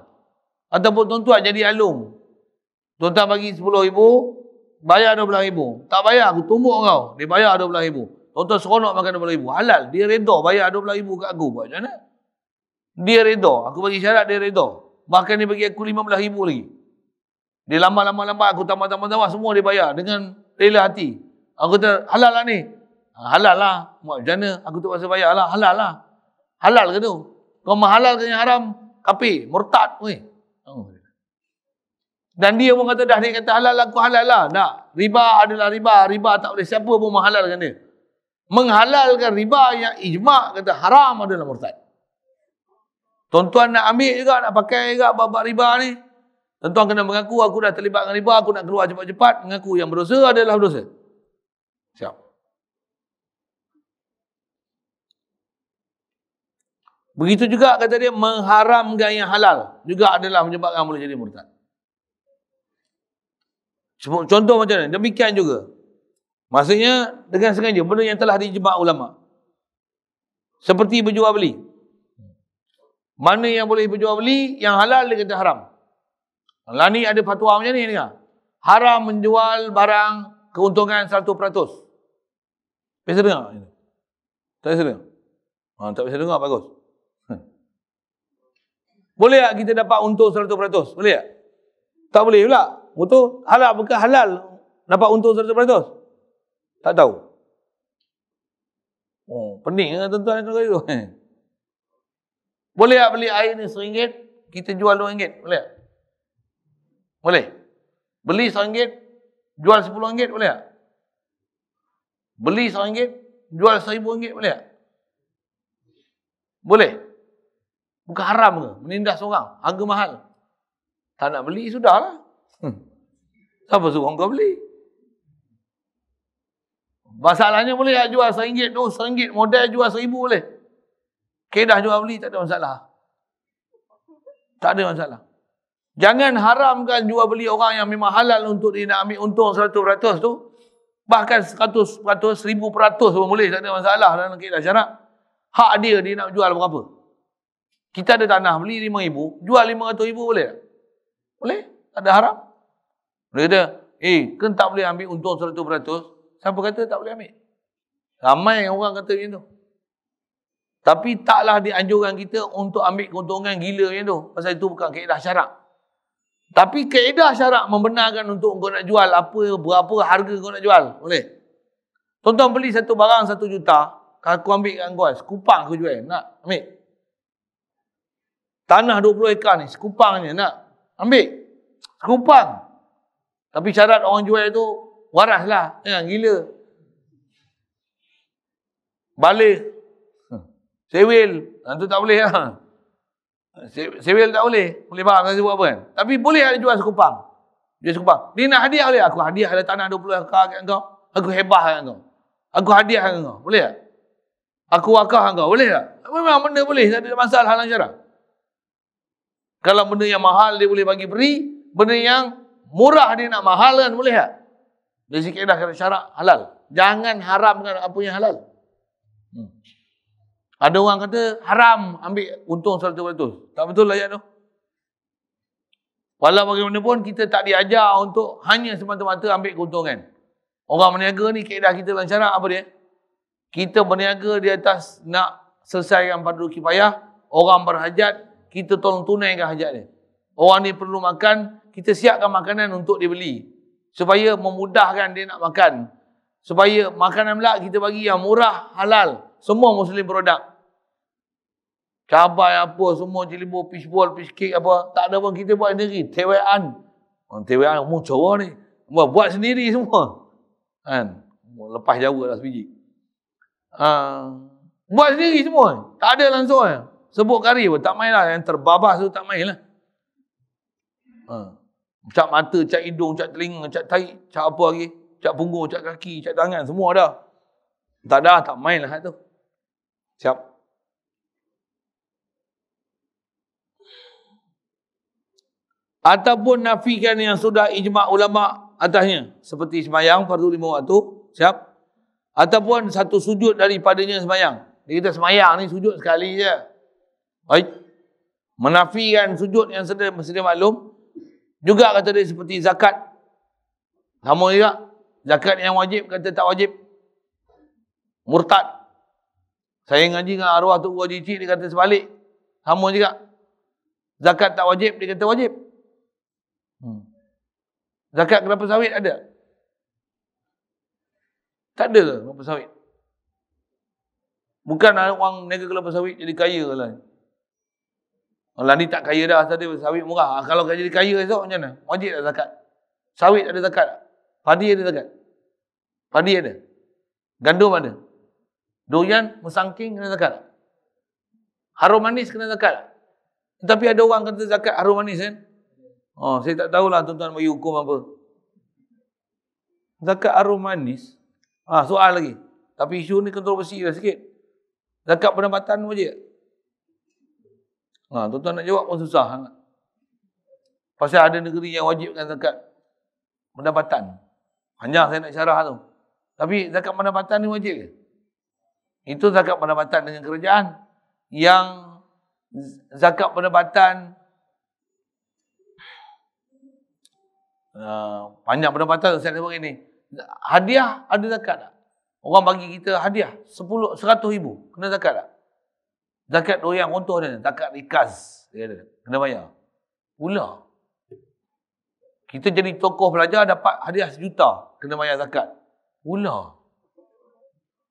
Ataupun tuan-tuan jadi alung. Tuan-tuan bagi 10,000, bayar 12,000. Tak bayar, aku tumbuk kau. Dia bayar 12,000. Tuan-tuan seronok makan 12,000. Halal. Dia redha bayar 12,000 kat aku. Buat macam mana? Dia redha. Aku bagi syarat, dia redha. Bahkan dia bagi aku 15,000 lagi. Dia lambat-lambat aku tambah semua dia bayar dengan rela hati. Aku kata halal lah ni. Halal lah. Macam mana? Aku terpaksa bayar lah. Halal lah. Halal ke tu? Kau menghalalkan yang haram, kafir, murtad. Dan dia pun kata dah, dia kata halal, aku halal lah. Tak. Riba adalah riba. Riba tak boleh siapa pun menghalalkan dia. Menghalalkan riba yang ijma' kata haram adalah murtad. Tuan-tuan nak ambil juga, nak pakai juga bab riba ni. Tuan-tuan kena mengaku, aku dah terlibat dengan riba, aku nak keluar cepat-cepat. Mengaku yang berdosa adalah berdosa. Siap. Begitu juga kata dia, mengharamkan yang halal juga adalah menyebabkan boleh jadi murtad. Contoh macam ni, demikian juga. Maksudnya dengan sengaja, benda yang telah diijma' ulama. Seperti berjual beli. Mana yang boleh berjual beli, yang halal dia kata haram. Lah ni ada fatwa macam ni dengar. Haram menjual barang keuntungan 100%. Biasa dengar? Tak biasa dengar? Tak biasa dengar, bagus. Boleh tak kita dapat untung 100%? Boleh tak? Tak boleh pula. Betul? Halal bukan halal dapat untung 100%? Tak tahu. Pening kan tuan-tuan itu. Boleh tak beli air ni RM1, kita jual RM2? Boleh tak? Boleh. Beli RM1, jual RM10, boleh tak? Beli RM1, jual RM1,000, boleh tak? Boleh. Bukan haram ke? Menindas orang. Harga mahal. Tak nak beli, sudahlah. Siapa suruh kau beli? Masalahnya boleh tak jual RM1 tu, RM1 modal jual RM1,000 boleh? Kedah jual beli tak ada masalah. Tak ada masalah. Jangan haramkan jual beli orang yang memang halal untuk dia nak ambil untung 100% tu. Bahkan 100%, 1000% pun boleh. Tak ada masalah dalam kedah syarak. Hak dia nak jual berapa. Kita ada tanah beli RM5,000, jual RM500,000 boleh tak? Boleh. Tak ada haram. Dia kata, kan tak boleh ambil untung 100%. Siapa kata tak boleh ambil? Ramai orang kata macam tu. Tapi taklah dianjurkan kita untuk ambil keuntungan gila macam tu. Pasal itu bukan kaedah syarak. Tapi kaedah syarak membenarkan untuk kau nak jual apa, berapa harga kau nak jual. Boleh. Tuan-tuan beli satu barang 1 juta, aku ambil kat kau, sekupang aku jual. Nak ambil? Tanah 20 ekar ni, sekupangnya nak ambil? Sekupang. Tapi syarat orang jual tu waras lah. Jangan gila. Balik. Sewil. Itu tak boleh lah. Sewil tak boleh. Boleh faham saya buat apa kan? Tapi boleh ada jual sekupang. Jual sekupang. Dia nak hadiah boleh? Aku hadiah ada tanah 20 ekar kat kau. Aku hebah kat kau. Aku hadiah kat kau. Boleh tak? Aku wakaf kat kau. Boleh tak? Memang benda boleh. Tak ada masalah dalam syarak. Kalau benda yang mahal dia boleh bagi free. Benda yang murah dia nak mahal kan boleh tak? Dari segi kaedah kata syarak halal. Jangan haramkan apa yang halal. Ada orang kata haram ambil untung 100%. Tak betul ayat tu. Walau bagaimanapun kita tak diajar untuk hanya semata-mata ambil keuntungan. Orang berniaga ni kaedah kita dalam syarak apa dia? Kita berniaga di atas nak selesaikan fardu kifayah. Orang berhajat, kita tolong tunaikan hajat dia. Orang ni perlu makan, kita siapkan makanan untuk dia beli. Supaya memudahkan dia nak makan. Supaya makanan pula kita bagi yang murah, halal. Semua Muslim produk. Cabai apa, semua jelibur, fishball, fish cake apa. Tak ada pun kita buat sendiri. Tewaan. Tewaan, cara ni. Buat sendiri semua. Kan? Lepas Jawa lah sebiji. Buat sendiri semua. Tak ada langsung. Sebut kari pun. Tak main lah. Yang terbabas tu tak main lah. Cat mata, cat hidung, cat telinga, cat tahi, cat apa lagi. Cat punggung, cat kaki, cat tangan. Semua dah. Tak dah, tak main lah tu. Siap. Ataupun nafikan yang sudah ijma' ulama' atasnya. Seperti sembahyang, fardu 5 waktu. Siap. Ataupun satu sujud daripadanya sembahyang. Dia kata sembahyang ni sujud sekali je. Baik. Menafikan sujud yang sedia maklum. Juga kata dia seperti zakat. Sama juga. Zakat yang wajib kata tak wajib. Murtad. Saya ngaji dengan arwah Tok Haji Cik, dia kata sebalik. Sama juga. Zakat tak wajib, dia kata wajib. Zakat kelapa sawit ada? Tak ada ke kelapa sawit? Bukan orang niaga kelapa sawit jadi kaya lah. Orang ni tak kaya dah, tadi sawit murah. Kalau jadi kaya esok macam mana? Wajib tak zakat? Sawit ada zakat tak? Padi ada zakat? Padi ada? Gandum ada? Durian, musangking kena zakat tak? Harum manis kena zakat tak? Tapi ada orang kata zakat harum manis kan? Saya tak tahulah tuan-tuan bagi hukum apa. Zakat harum manis. Soal lagi. Tapi isu ni kontroversi lah sikit. Zakat pendapatan wajib. Tuan-tuan nak jawab pun susah sangat. Pasal ada negeri yang wajibkan zakat pendapatan. Panjang saya nak syarah tu. Tapi zakat pendapatan ni wajib ke? Itu zakat pendapatan dengan kerajaan. Yang zakat pendapatan panjang pendapatan saya sebut ini. Hadiah ada zakat tak? Orang bagi kita hadiah 100 ribu. Kena zakat tak? Zakat durian contoh dia. Zakat rikas. Dia ada. Kena bayar. Pula. Kita jadi tokoh pelajar dapat hadiah 1 juta. Kena bayar zakat. Pula.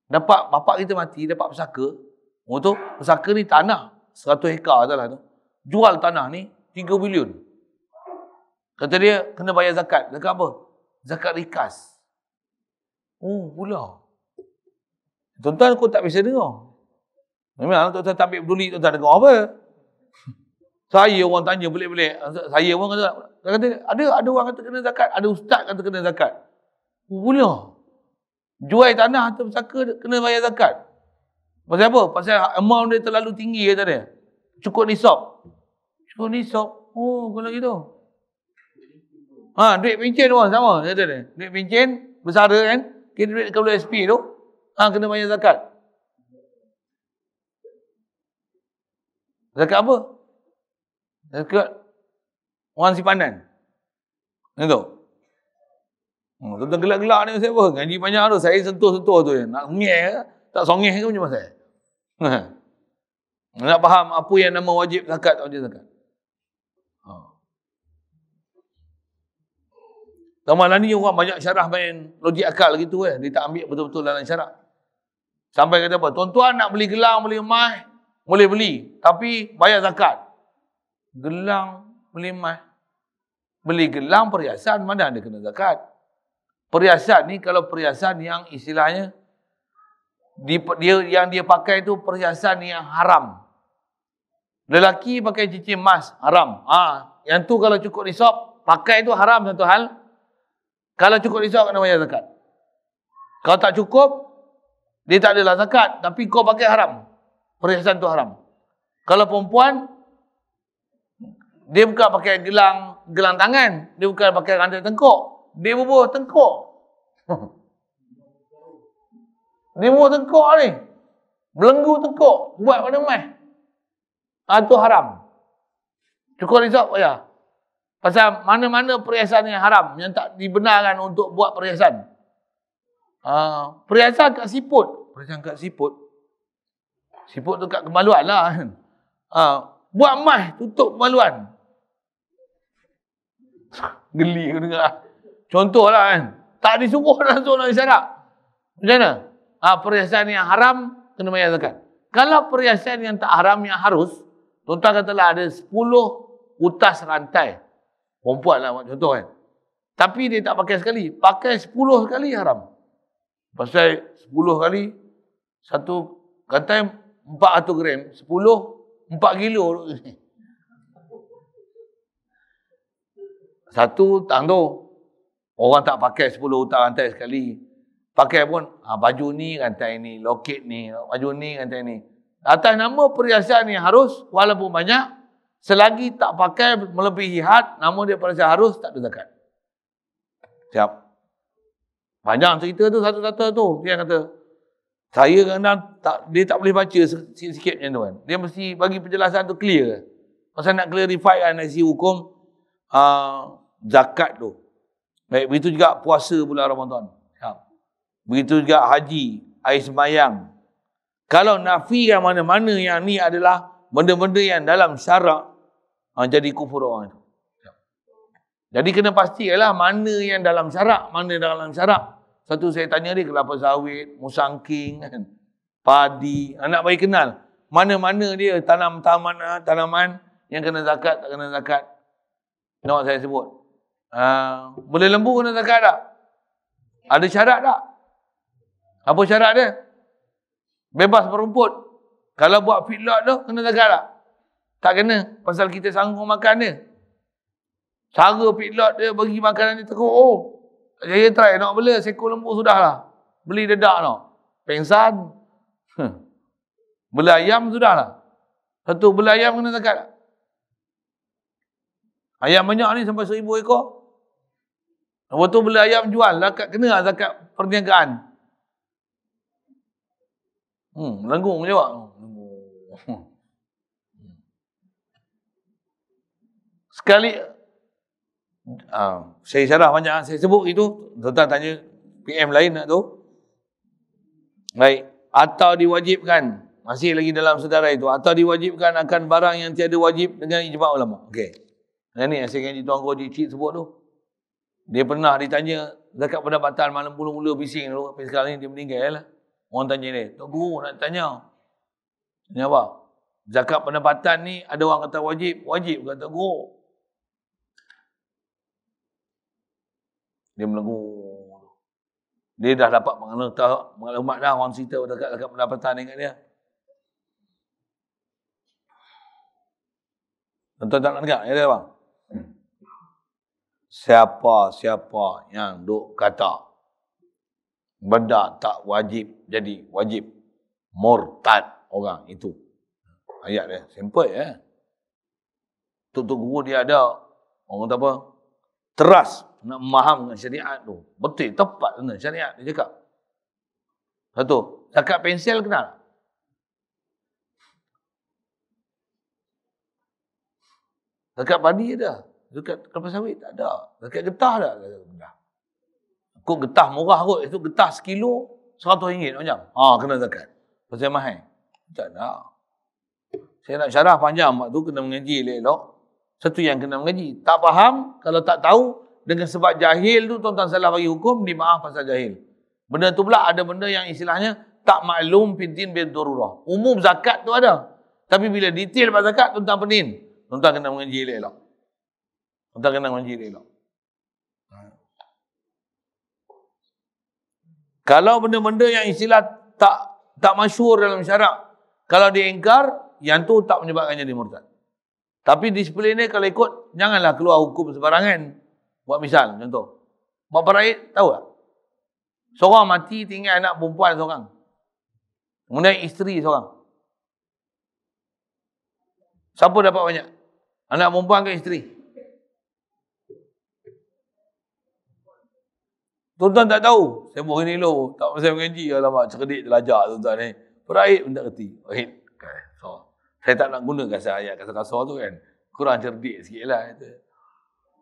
Dapat bapak kita mati. Dapat pesaka. Tu pesaka ni tanah. 100 hektar adalah tu. Jual tanah ni 3 bilion. Kata dia kena bayar zakat. Zakat apa? Zakat rikas. Pula. Tuan-tuan kau tak biasa dengar. Memang tuan-tuan tak ambil peduli, tuan-tuan dengar apa? Saya orang tanya belik-belik. Saya pun kata ada orang kata kena zakat. Ada ustaz kata kena zakat. Pula. Jual tanah atau pesaka kena bayar zakat. Pasal apa? Pasal amount dia terlalu tinggi kata dia. Cukup nisab. Cukup nisab. Kalau gitu. Duit pencen pun sama kata dia. Duit pencen bersara kan. Kita duit dekat SP tu. Kena bayar zakat. Zakat apa? Zakat orang simpanan. Itu. Tuan-tuan gelak-gelak ni saya apa? Gaji banyak tu. Saya sentuh-sentuh tu. Nak songeh ke? Tak songeh ke macam mana saya? Nak faham apa yang nama wajib zakat atau wajib zakat? Malam ni orang banyak syarah main logik akal gitu kan. Dia tak ambil betul-betul dalam syarah. Sampai kata apa? Tuan-tuan nak beli gelang, beli emas, boleh beli. Tapi bayar zakat. Gelang, beli emas. Beli gelang, perhiasan, mana ada kena zakat? Perhiasan ni kalau perhiasan yang istilahnya yang dia pakai tu perhiasan yang haram. Lelaki pakai cincin emas, haram. Yang tu kalau cukup nisab, pakai tu haram satu hal. Kalau cukup nisab kena bayar zakat. Kalau tak cukup, dia tak adalah zakat, tapi kau pakai haram. Perhiasan tu haram. Kalau perempuan, dia bukan pakai gelang tangan, dia bukan pakai rantai tengkuk. Dia bubuh tengkuk. Dia bubuh tengkuk ni. Belenggu tengkuk, buat pada emas. Itu haram. Cukup nisab bayar. Pasal mana-mana perhiasan yang haram, yang tak dibenarkan untuk buat perhiasan. Perhiasan kat siput. Perhiasan kat siput. Siput tu kat kemaluan lah. Buat emas tutup kemaluan. Geli aku dengar. Contohlah kan. Tak disuruh langsung dalam syarak. Macam mana? Perhiasan yang haram kena bayar zakat. Kalau perhiasan yang tak haram yang harus, tuan-tuan katalah ada 10 utas rantai. Perempuan lah contoh kan. Tapi dia tak pakai sekali. Pakai 10 sekali haram. Pasal 10 kali, satu rantai 400 gram. 10, 4 kilo. Satu tang tu. Orang tak pakai 10 utas rantai sekali. Pakai pun, baju ni, rantai ni, loket ni, baju ni, rantai ni. Atas nama perhiasan yang harus, walaupun banyak, selagi tak pakai melebihi had, namun dia perhiasan harus, tak ada zakat. Siap. Panjang cerita tu, satu-satu tu. Dia kata, saya kadang dia tak boleh baca sikit-sikit macam tu kan. Dia mesti bagi penjelasan tu clear. Pasal nak clarify kan isi hukum zakat tu. Baik, begitu juga puasa bulan Ramadan. Siap. Begitu juga haji, air sembahyang. Kalau nafikan mana-mana yang ni adalah benda-benda yang dalam syarak, jadi kufur orang itu. Jadi kena pastikanlah mana yang dalam syarak, mana dalam syarak. Satu saya tanya dia kelapa sawit, musangking kan. padi. Nak bagi kenal. Mana-mana dia tanaman yang kena zakat, tak kena zakat. Nak saya sebut. Boleh lembu kena zakat tak? Ada syarat tak? Apa syarat dia? Bebas berumput. Kalau buat feedlot tu, kena zakat tak? Tak kena. Pasal kita sanggup makan dia. Cara feedlot dia bagi makanan dia teruk. Oh, saya try nak bela seekor lembu sudahlah. Beli dedak tau. Pengsan. Bela ayam sudahlah. Satu bela ayam kena zakat tak? Ayam banyak ni sampai 1,000 ekor. Lepas tu bela ayam jual. Zakat kena lah zakat perniagaan. Melenggung jawab. Sekali saya syarah banyak, saya sebut itu, tuan-tuan tanya PM lain nak tu. Baik, atau diwajibkan, masih lagi dalam saudara itu, atau diwajibkan akan barang yang tiada wajib dengan ijma' ulama. Okey. Yang ni yang saya ngaji Tuan Guru Cik sebut tu. Dia pernah ditanya zakat pendapatan, malam mula-mula bising dulu, tapi sekarang ni dia meninggal lah. Orang tanya dia, Tok Guru nak tanya. Tanya apa? Zakat pendapatan ni ada orang kata wajib. Wajib kata Guru. Dia melenggu. Dia dah dapat maklumat dah, orang cerita zakat pendapatan ni kat dia. Tuan-tuan tak nak dengar? Ya dia bang? Siapa-siapa yang duk kata benda tak wajib jadi wajib, murtad orang itu. Ayat dia simple ya. Tok Guru dia ada orang kata apa? Teras nak memaham syariat tu. Betul, tepat benar syariat dia cakap. Satu, zakat pensel kenal? Zakat padi ada. Zakat kelapa sawit tak ada. Zakat getah tak ada. Kok getah murah kot. Itu getah sekilo RM100 macam. Kena zakat. Pasal mahal. Tak ada. Saya nak syarah panjang mak tu, kena mengaji elok-elok. Satu yang kena mengaji. Tak faham, kalau tak tahu, dengan sebab jahil tu tuan-tuan salah bagi hukum, dimaaf pasal jahil. Benda tu pula ada benda yang istilahnya tak maklum fiddin bil darurah. Umum zakat tu ada. Tapi bila detail pasal zakat, tuan-tuan penin. Tuan-tuan kena mengaji elok-elok. Tuan-tuan kena mengaji elok-elok. Kalau benda-benda yang istilah tak masyhur dalam syarak, kalau diingkar, yang tu tak menyebabkan jadi murtad. Tapi disiplin ni kalau ikut, janganlah keluar hukum sebarangan. Buat misal, contoh. Bapa raid, tahu tak? Seorang mati tinggal anak perempuan seorang. Kemudian isteri seorang. Siapa dapat banyak? Anak perempuan ke isteri? Tuan-tuan tak tahu. Saya buat ini dulu. Tak pasal mengaji. Alamak, cerdik terlajak tuan-tuan ni. Peraid pun tak kerti. Saya tak nak guna ayat kasar-kasar tu kan. Kurang cerdik sikit lah.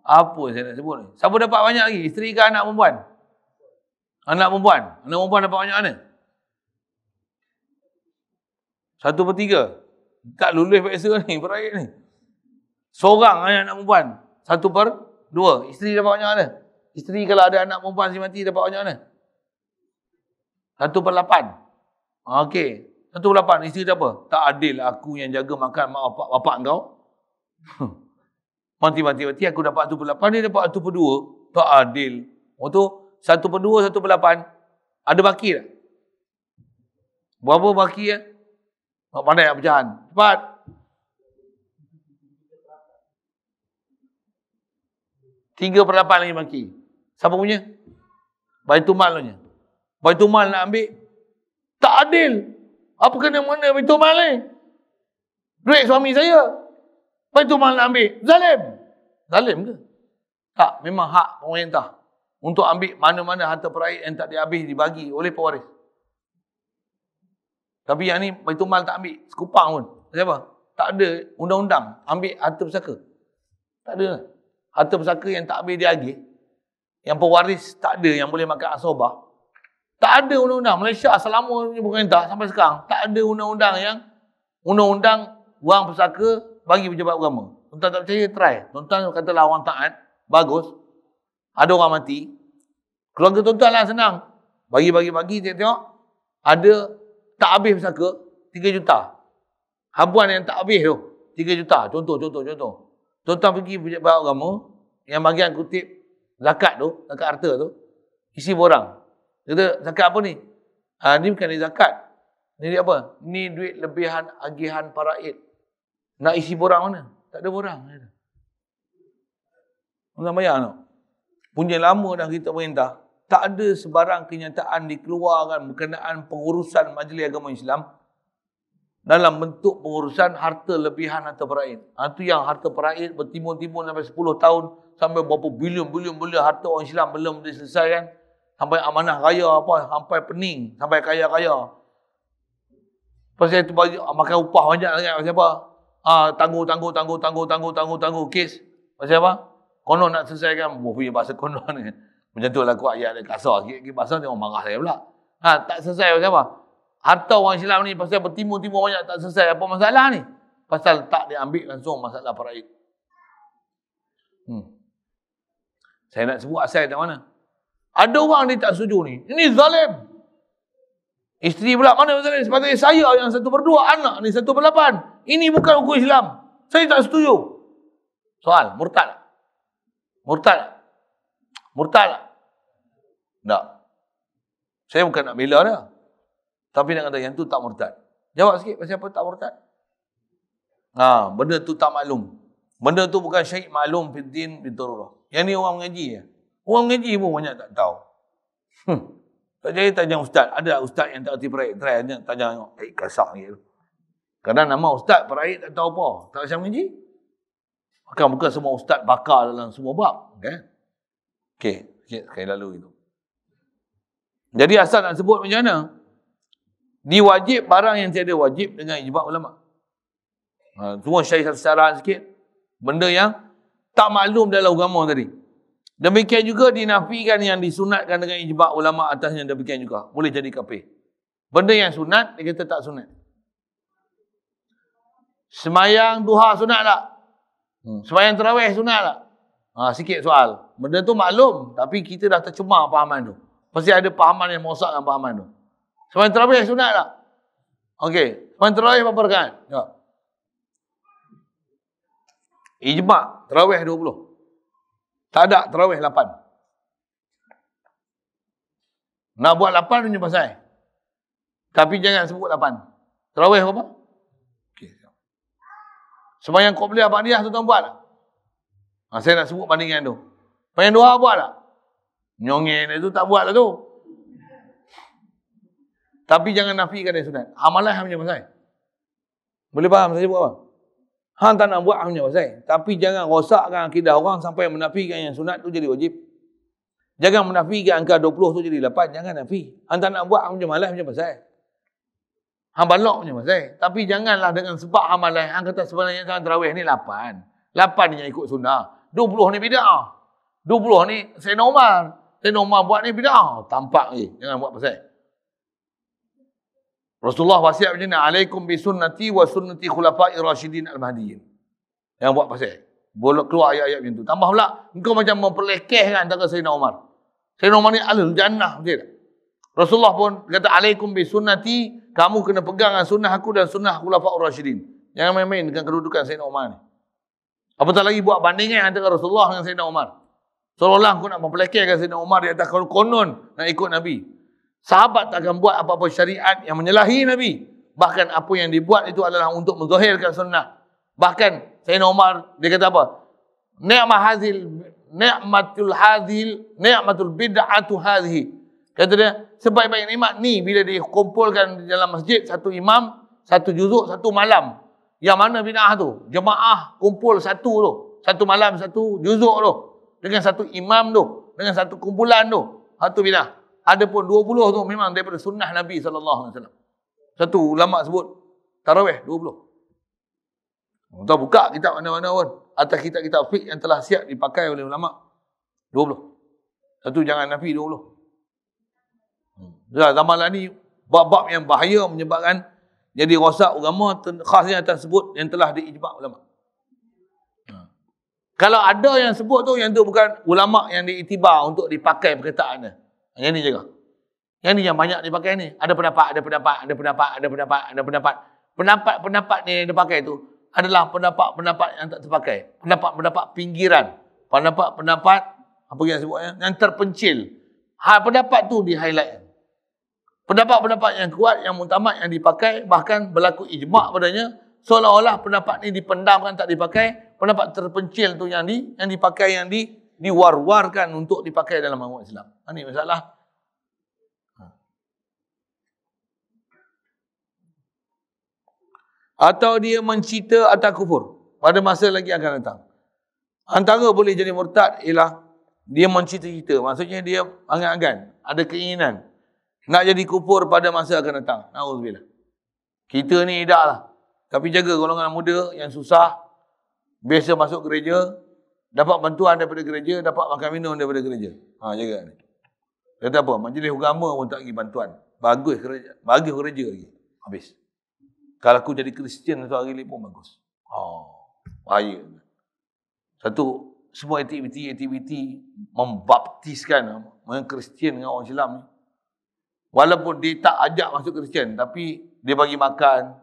Apa saya nak sebut ni? Siapa dapat banyak lagi? Isteri ke anak perempuan? Anak perempuan. Anak perempuan dapat banyak mana? 1/3. Tak lulus paksa ni, peraid ni. Seorang anak perempuan. 1/2. Isteri dapat banyak mana? Isteri kalau ada anak perempuan si mati dapat banyak mana? 1/8. Okey. 1/8. Isteri dapat. Tak adil aku yang jaga makan mak bapak kau. Mati aku dapat 1/8, dia dapat 1/2. Tak adil. Waktu 1/2, 1/8. Ada baki tak? Berapa baki ya? Tak pandai nak pecahan. Cepat. Tiga per 8 lagi baki. Siapa punya? Baitul Mal punya. Baitul Mal nak ambil. Tak adil. Apa kena mana Baitul Mal ni? Duit suami saya. Baitul Mal nak ambil. Zalim. Zalim ke? Tak. Memang hak pemerintah. Untuk ambil mana-mana harta peraih yang tak dihabis dibagi oleh pewaris. Tapi yang ni Baitul Mal tak ambil. Sekupang pun. Siapa? Tak ada undang-undang ambil harta pusaka. Tak ada. Harta pusaka yang tak habis diagih. Yang pewaris tak ada yang boleh makan asobah. Tak ada undang-undang. Malaysia selama pemerintah sampai sekarang. Tak ada undang-undang yang undang-undang wang pusaka bagi pejabat agama. Tuan-tuan tak percaya, try. Tuan-tuan katalah orang taat. Bagus. Ada orang mati. Keluarga tuan-tuan lah senang. Bagi-bagi-bagi tengok. Ada tak habis pesaka, 3 juta. Habuan yang tak habis tu, 3 juta. Contoh. Tuan-tuan pergi pejabat agama, yang bagian kutip zakat tu, zakat harta tu, isi borang. Kata, zakat apa ni? Ni bukan duit zakat. Ni duit apa? Ni duit lebihan agihan paraid. Nak isi borang mana? Tak ada borang. Tuan bayar tak? Punca lama dah kita perintah. Tak ada sebarang kenyataan dikeluarkan berkenaan pengurusan Majlis Agama Islam dalam bentuk pengurusan harta lebihan harta paraid. Itu yang harta paraid bertimbun-timbun sampai 10 tahun, sampai berapa bilion harta orang Islam belum diselesaikan, sampai amanah raya apa, sampai pening, sampai kaya-kaya. Pasal itu makan upah banyak sangat. Pasal apa? Tangguh kes. Pasal apa? Konon nak selesaikan. Punya bahasa konon ni. Macam tu lah aku ayat dia kasar sikit. Bahasa ni orang marah saya pula. Tak selesai pasal apa? Harta orang Islam ni pasal bertimbun-timbun banyak tak selesai. Apa masalah ni? Pasal tak diambil langsung masalah paraid. Saya nak sebut asal dari mana? Ada orang dia tak setuju ni. Ini zalim. Isteri pula mana zalim? Sepatutnya saya yang 1/2, anak ni 1/8. Ini bukan hukum Islam. Saya tak setuju. Soal, murtad. Murtad tak? Tak. Saya bukan nak bela dia. Tapi nak kata yang tu tak murtad. Jawab sikit pasal apa tak murtad? Benda tu tak maklum. Benda tu bukan syait maklum fiddin bidarurah. Yang ni orang mengaji ya. Orang mengaji pun banyak tak tahu. Tak jadi tanya ustaz. Ada ustaz yang tak erti paraid. Try tanya tengok. Kasar gitu. Kadang nama ustaz paraid tak tahu apa. Tak macam mengaji. Bukan semua ustaz bakar dalam semua bab. Okey, sekali lalu itu. Jadi asal nak sebut macam mana? Diwajib barang yang tiada wajib dengan ijma' ulama. Semua syarih secara sikit. Benda yang tak maklum dalam agama tadi. Demikian juga dinafikan yang disunatkan dengan ijma' ulama atasnya demikian juga. Boleh jadi kafir. Benda yang sunat, dia kata tak sunat. Semayang duha sunat tak? Semayang tarawih sunat tak? Sikit soal. Benda tu maklum, tapi kita dah tercemar pahaman tu. Pasti ada pahaman yang merosakkan pahaman tu. Semayang tarawih sunat tak? Okey. Semayang tarawih berapa rakaat? Ya. Ijma' tarawih 20. Tak ada tarawih 8. Nak buat 8 punya pasal. Tapi jangan sebut 8. Tarawih berapa? Okey. Semayang qobliyah ba'diyah tu tuan buat tak? Saya nak sebut bandingan tu. Semayang duha buat tak? Nyongeng itu tak buat lah tu. Tapi jangan nafikan dia sunat. Amalan hanya pasal. Boleh faham saya buat apa? Hang tak nak buat hanya pasal. Tapi jangan rosakkan akidah orang sampai menafikan yang sunat tu jadi wajib. Jangan menafikan angka 20 tu jadi 8. Jangan nafi. Hang tak nak buat hanya malas hanya pasal. Hang balok hanya pasal. Tapi janganlah dengan sebab amalan. Hang kata sebenarnya salat tarawih ni 8. 8 ni yang ikut sunnah. 20 ni bid'ah. 20 ni Sayyidina Umar. Sayyidina Umar buat ni bid'ah. Tampak ni. Jangan buat pasal. Rasulullah wasiat macam ni. Alaikum bi sunnati wa sunnati khulafa'i rasyidin al-mahdiyyin. Yang buat pasal. Boleh keluar ayat-ayat macam tu. Tambah pula. Engkau macam memperlekehkan antara Sayyidina Umar. Sayyidina Umar ni alul jannah. Betul tak? Rasulullah pun kata alaikum bi sunnati. Kamu kena pegang sunnah aku dan sunnah khulafa'ur rasyidin. Jangan main-main dengan kedudukan Sayyidina Umar ni. Apatah lagi buat bandingan antara Rasulullah dengan Sayyidina Umar. Seolah-olah aku nak memperlekehkan Sayyidina Umar di atas konon nak ikut Nabi. Sahabat tak akan buat apa-apa syariat yang menyalahi Nabi. Bahkan apa yang dibuat itu adalah untuk menzahirkan sunnah. Bahkan Sayyidina Umar, dia kata apa? Ni'matul bid'atu hadhihi. Kata dia, sebaik-baik nikmat ni bila dikumpulkan di dalam masjid, satu imam, satu juzuk, satu malam. Yang mana bid'ah tu? Jemaah kumpul satu tu. Satu malam, satu juzuk tu. Dengan satu imam tu. Dengan satu kumpulan tu. Satu bid'ah. Adapun 20 tu memang daripada sunnah Nabi SAW. Satu ulama sebut, tarawih 20. Kita buka kitab mana-mana pun. Atas kitab-kitab fiqh yang telah siap dipakai oleh ulama. 20. Satu jangan nafi 20. Zaman ni, bab-bab yang bahaya menyebabkan jadi rosak agama khasnya atas sebut yang telah diijma' ulama. Kalau ada yang sebut tu, yang tu bukan ulama yang diiktibar untuk dipakai perkataannya. Yang ni jaga. Yang ni yang banyak dipakai ni. Ada pendapat. Pendapat ni yang dipakai tu adalah pendapat yang tak terpakai. Pendapat pinggiran. Pendapat apa yang sebutnya? Yang terpencil. Pendapat tu di highlight. Pendapat yang kuat, yang muktamad, yang dipakai, bahkan berlaku ijma' padanya, seolah-olah pendapat ni dipendamkan, tak dipakai. Pendapat terpencil tu yang dipakai, yang diwar-warkan untuk dipakai dalam agama Islam. Ini masalah. Atau dia mencita atas kufur pada masa lagi akan datang. Antara boleh jadi murtad ialah dia mencita-cita. Maksudnya dia angan-angan, ada keinginan nak jadi kufur pada masa akan datang. Na'udzubillah. Kita ni dak lah. Tapi jaga golongan muda yang susah, biasa masuk gereja, dapat bantuan daripada gereja, dapat makan minum daripada gereja. Jaga ni. Kata apa? Majlis agama pun tak bagi bantuan. Bagus gereja lagi. Habis. Kalau aku jadi Kristian satu hari pun bagus. Bahaya. Satu, semua aktiviti membaptiskan orang Kristian dengan orang Islam ni. Walaupun dia tak ajak masuk Kristian, tapi dia bagi makan,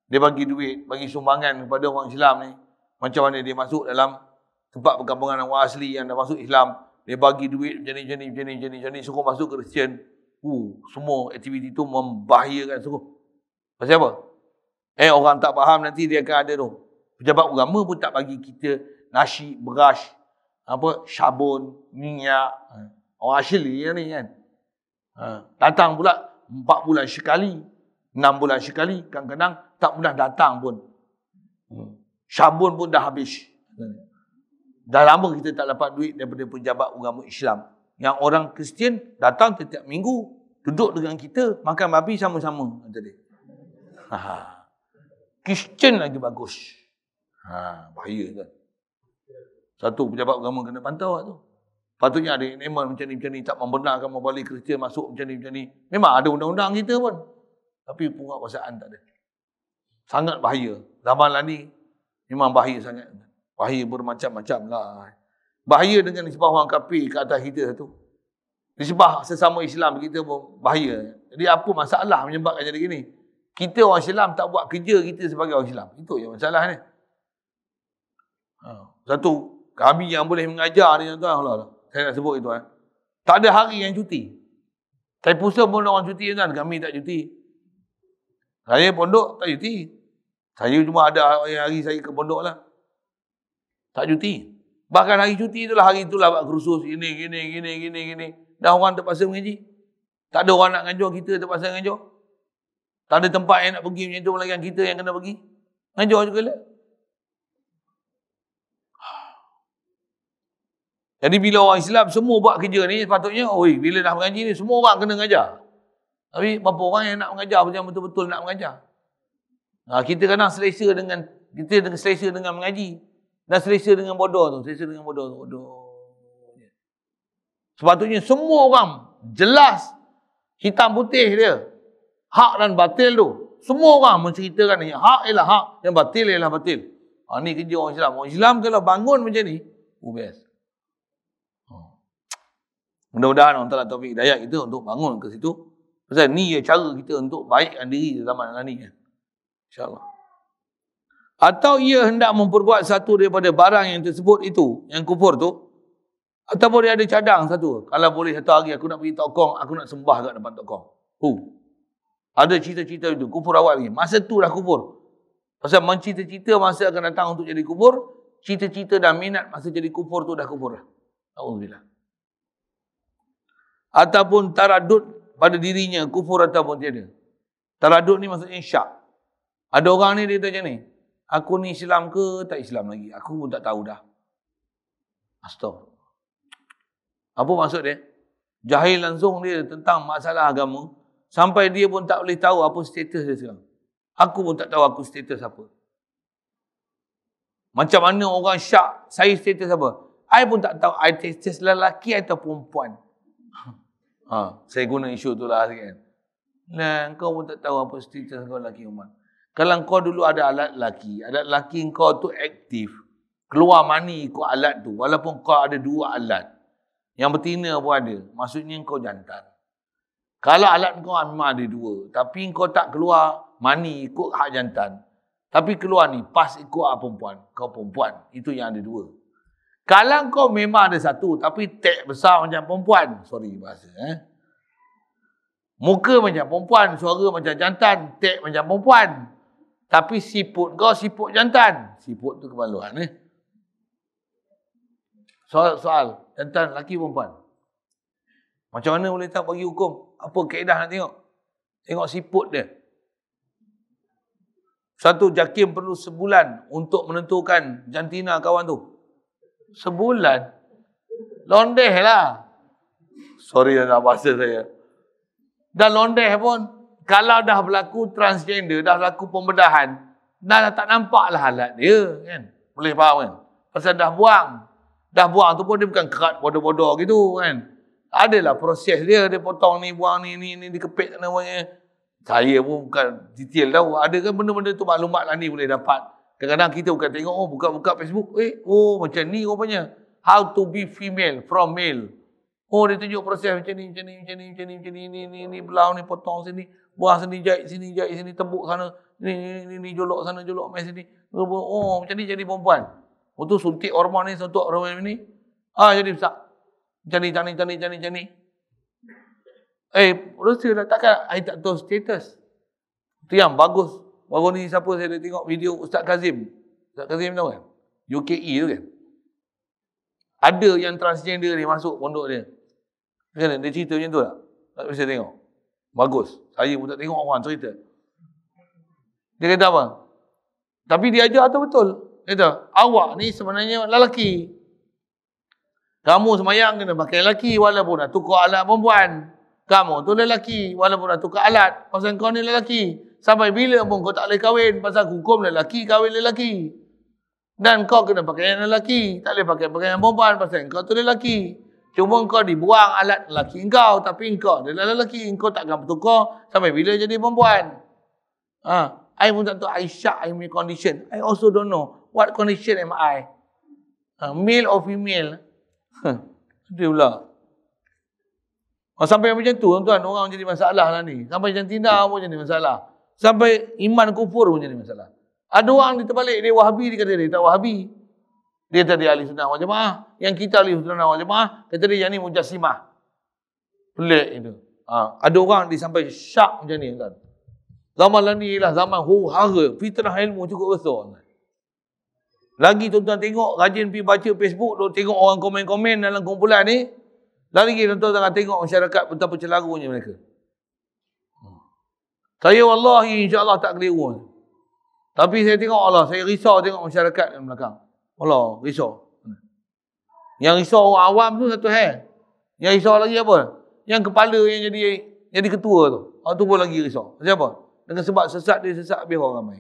dia bagi duit, bagi sumbangan kepada orang Islam ni. Macam mana dia masuk dalam tempat perkampungan orang asli yang dah masuk Islam, dia bagi duit macam ni, suruh masuk Kristian. Semua aktiviti tu membahayakan sungguh. Pasal apa? Orang tak faham nanti dia akan ada tu. Pejabat agama pun tak bagi kita nasi, beras, sabun, minyak. Orang asli ni kan. Datang pula 4 bulan sekali, 6 bulan sekali, kadang-kadang tak pernah datang pun. Sabun pun dah habis. Dah lama kita tak dapat duit daripada pejabat agama Islam. Yang orang Kristian datang setiap minggu, duduk dengan kita, makan babi sama-sama. Kristian lagi bagus. Bahaya kan. Satu pejabat agama kena pantau tu. Patutnya ada eneman macam ni, tak membenarkan membalik Kristian masuk macam ni. Memang ada undang-undang kita pun. Tapi penguatkuasaan tak ada. Sangat bahaya. Zaman lah ni memang bahaya sangat. Bahaya bermacam-macam lah. Bahaya dengan disebah orang kafir ke atas kita satu. Disebah sesama Islam kita pun bahaya. Jadi apa masalah menyebabkan jadi gini? Kita orang Islam tak buat kerja kita sebagai orang Islam. Itu je masalah ni. Satu, kami yang boleh mengajar ni tuan-tuan. Saya nak sebut itu. Tak ada hari yang cuti. Saya pusat pun orang cuti kan. Kami tak cuti. Saya pondok tak cuti. Saya cuma ada hari saya ke pondok lah. Tak cuti. Bahkan hari cuti itulah hari itulah buat kursus gini. Dah orang terpaksa mengaji. Tak ada orang nak ngajar, kita terpaksa ngajar. Tak ada tempat yang nak pergi macam tu, lagi kita yang kena pergi. Ngajar juga lah. Jadi bila orang Islam semua buat kerja ni, sepatutnya, bila dah mengaji ni, semua orang kena ngajar. Tapi berapa orang yang nak mengajar, yang betul-betul nak mengajar. Kita kadang selesa dengan mengaji. Dan selesa dengan bodoh tu. Sepatutnya semua orang jelas, hitam putih dia. Hak dan batil tu. Semua orang menceritakan ni. Hak ialah hak, yang batil ialah batil. Ni kerja orang Islam. Orang Islam kalau bangun macam ni, best. Mudah-mudahan Allah Ta'ala taufik hidayah kita untuk bangun ke situ. Pasal ni cara kita untuk baikkan diri di zaman ni. InsyaAllah. Atau ia hendak memperbuat satu daripada barang yang tersebut itu, yang kufur tu. Ataupun dia ada cadang satu. Kalau boleh satu hari aku nak pergi tokong, aku nak sembah kat depan tokong. Ada cita-cita itu, kufur awal ni. Masa tu dah kufur. Pasal mencita-cita masa akan datang untuk jadi kufur, cita-cita dan minat masa jadi kufur tu dah kufur lah. Alhamdulillah. Ataupun taradud pada dirinya, kufur ataupun tiada. Taradud ni maksudnya syak. Ada orang ni dia kata macam ni, aku ni Islam ke tak Islam lagi? Aku pun tak tahu dah. Astaghfirullah. Apa maksud dia? Jahil langsung dia tentang masalah agama. Sampai dia pun tak boleh tahu apa status dia sekarang. Aku pun tak tahu aku status apa. Macam mana orang syak, saya status apa? I pun tak tahu, I status lelaki atau perempuan. Saya guna isu tu lah kan. Kau pun tak tahu apa status kau lelaki perempuan. Kalau kau dulu ada alat lelaki kau tu aktif. Keluar mani ikut alat tu. Walaupun kau ada 2 alat. Yang betina pun ada. Maksudnya kau jantan. Kalau alat kau memang ada dua, tapi kau tak keluar mani ikut hak jantan. Tapi keluar ni, pas ikut hak perempuan. Kau perempuan. Itu yang ada dua. Kalau kau memang ada satu, tapi tag besar macam perempuan. Sorry bahasa. Muka macam perempuan, suara macam jantan, tag macam perempuan. Tapi siput kau siput jantan. Siput tu kemaluan. Soal, jantan, lelaki perempuan. Macam mana boleh tak bagi hukum? Apa kaedah nak tengok? Tengok siput dia. Satu JAKIM perlu sebulan untuk menentukan jantina kawan tu. Sebulan? Londeh lah. Sorry nak bahasa saya. Dan londeh pun, kalau dah berlaku transgender, dah berlaku pembedahan, dah tak nampak lah alat dia. Kan? Boleh faham kan? Pasal dah buang. Dah buang tu pun dia bukan kerat bodoh-bodoh gitu kan. Adalah proses dia potong ni, buang ni dikepit namanya. Saya pun bukan detail tahu. Ada kan benda-benda tu maklumat lah ni boleh dapat. Kadang-kadang kita bukan tengok, buka-buka Facebook. Macam ni rupanya. How to be female from male. Dia tunjuk proses macam ni, ni belau ni, potong sini, buang sini, jahit sini, tebuk sana, ni jolok sana, jolok mai sini. Macam ni jadi perempuan. Tu suntik hormon ni, suntik hormon ni. Jadi besar. Macam ni. Berusaha lah. Takkan saya tak tahu status. Itu yang bagus. Baru ni siapa saya dah tengok video Ustaz Kazim. Ustaz Kazim tahu kan? UKE tu kan? Ada yang transgender ni masuk pondok dia. Kan? Dia cerita macam tu tak? Tak bisa tengok. Bagus. Saya pun tak tengok orang cerita. Dia kata apa? Tapi dia ajar tu betul. Dia kata, awak ni sebenarnya lelaki. Kamu semayang kena pakai lelaki walaupun nak tukar alat perempuan. Kamu tu lelaki walaupun nak tukar alat. Pasal kau ni lelaki. Sampai bila pun kau tak boleh kahwin. Pasal hukum lelaki kahwin lelaki. Dan kau kena pakaian lelaki. Tak boleh pakai pakaian perempuan. Pasal kau tu lelaki. Cuma kau dibuang alat lelaki kau. Tapi kau adalah lelaki. Kau takkan bertukar sampai bila jadi perempuan. I pun tak tahu. I shock I punya condition. I also don't know. What condition am I? Male or female? Dia pula. Sampai macam tu tuan-tuan, orang jadi masalah lah ni. Sampai jantina pun jadi masalah. Sampai iman kufur pun jadi masalah. Ada orang dia terbalik, dia Wahabi, dia kata dia tak Wahabi. Dia tadi ahli sunnah wal jamaah. Yang kita ahli sunnah wal jamaah, kata dia yang ni mujassimah. Pelik itu. Ada orang dia sampai syak macam ni kan. Zaman lah ni lah zaman huru-hara, fitnah ilmu cukup besar. Lagi tuan-tuan tengok, rajin pergi baca Facebook, tengok orang komen-komen dalam kumpulan ni. Lagi tuan-tuan tengok masyarakat betapa celarunya mereka. Saya wallahi insya-Allah tak keliru. Tapi saya tengok Allah, saya risau tengok masyarakat yang belakang. Allah, risau. Yang risau orang awam tu satu hal. Yang risau lagi apa? Yang kepala yang jadi ketua tu. Tu pun lagi risau. Siapa? Dengan sebab sesat dia sesat habis orang ramai.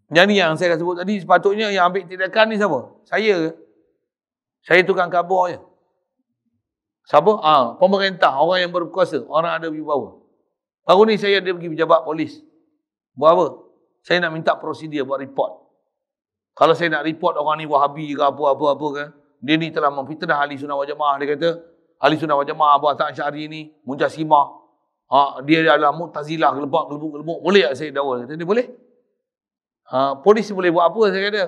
Jadi yang saya sebut tadi, sepatutnya yang ambil tindakan ni siapa? Saya ke? Saya tukang khabar je. Siapa? Pemerintah, orang yang berkuasa, orang ada wibawa. Baru ni saya ada pergi pejabat polis. Buat apa? Saya nak minta prosedur buat report. Kalau saya nak report orang ni Wahabi ke apa-apa ke, dia ni telah memfitnah ahli sunnah wal jamaah. Dia kata, ahli sunnah wal jamaah Abu Hasan Asy'ari ni mujassimah. Dia adalah mu'tazilah, gelebuk. Boleh tak saya dakwa? Dia kata, dia boleh. Polis boleh buat apa, saya kata.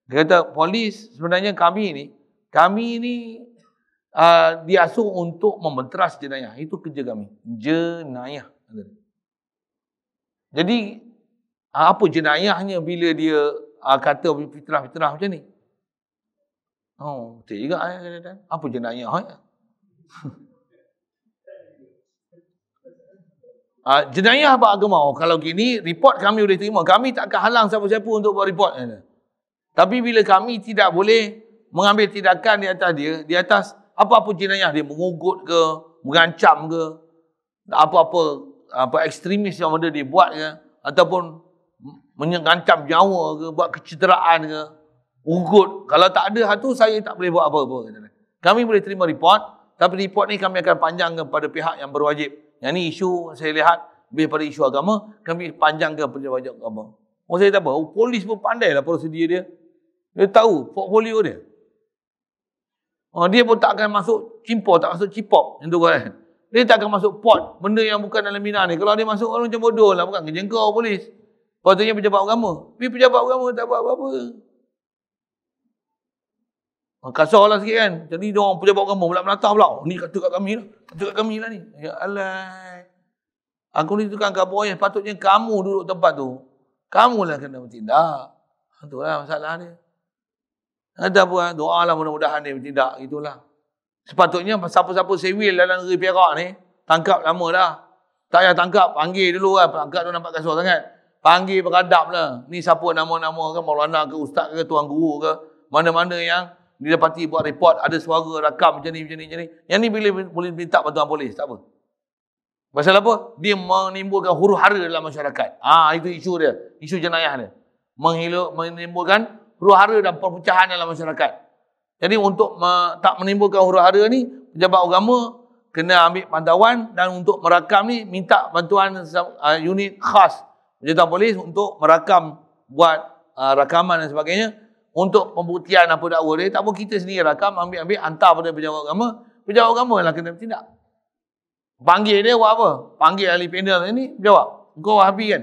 Dia kata, polis sebenarnya kami ni diasuh untuk membenteras jenayah. Itu kerja kami. Jenayah. Jadi, apa jenayahnya bila dia kata fitrah-fitrah macam ni? Betul juga. Apa jenayah? Jenayah apa agama? Kalau gini, report kami boleh terima. Kami tak akan halang siapa-siapa untuk buat report. Tapi bila kami tidak boleh mengambil tindakan di atas dia, di atas apa-apa jenayah dia, mengugut ke, mengancam ke, apa ekstremis yang ada dia buat ke, ataupun mengancam nyawa ke, buat kecederaan ke, ugut. Kalau tak ada hal tu, saya tak boleh buat apa-apa. Kami boleh terima report, tapi report ni kami akan panjangkan kepada pihak yang berwajib. Yang ni isu saya lihat lebih pada isu agama, kami panjangkan kepada wajib agama. Saya tak apa, polis pun pandai lah prosedur dia. Dia tahu portfolio dia. Dia pun tak akan masuk cimpor, tak masuk cipok. Yang tu kan. Dia tak akan masuk pot. Benda yang bukan dalam bina ni. Kalau dia masuk, orang macam bodoh lah. Bukan kerja kau polis. Patutnya pejabat agama. Tapi pejabat agama tak buat apa-apa. Kasarlah sikit kan. Jadi dia orang pejabat agama pula menatah pula. Ni kata kat kami lah. Kata kat kami lah ni. Ya Allah. Aku ni tukang kapur ayah. Patutnya kamu duduk tempat tu. Kamulah kena bertindak. Itulah masalah dia. Ada apa? Doa lah mudah-mudahan dia bertindak. Itulah. Sepatutnya siapa-siapa sewil dalam negeri Perak ni. Tangkap lama dah. Tak payah tangkap. Panggil dulu lah. Tangkap tu nampak kasar sangat. Panggil beradab lah. Ni siapa nama-nama ke Maulana ke Ustaz ke Tuan Guru ke. Mana-mana yang didapati buat report. Ada suara rakam macam ni. Yang ni boleh minta bantuan polis. Tak apa. Pasal apa? Dia menimbulkan huru-hara dalam masyarakat. Itu isu dia. Isu jenayah dia. Menimbulkan huru-hara dan perpecahan dalam masyarakat. Jadi untuk tak menimbulkan huru-hara ni, pejabat agama kena ambil pantauan dan untuk merakam ni, minta bantuan unit khas Jabatan Polis untuk merakam, buat rakaman dan sebagainya. Untuk pembuktian apa dakwa dia. Tak apa kita sendiri rakam, ambil, hantar pada pejabat agama. Pejabat agama lah kena bertindak. Panggil dia buat apa? Panggil ahli panel ni, jawab. Kau Wahabi kan?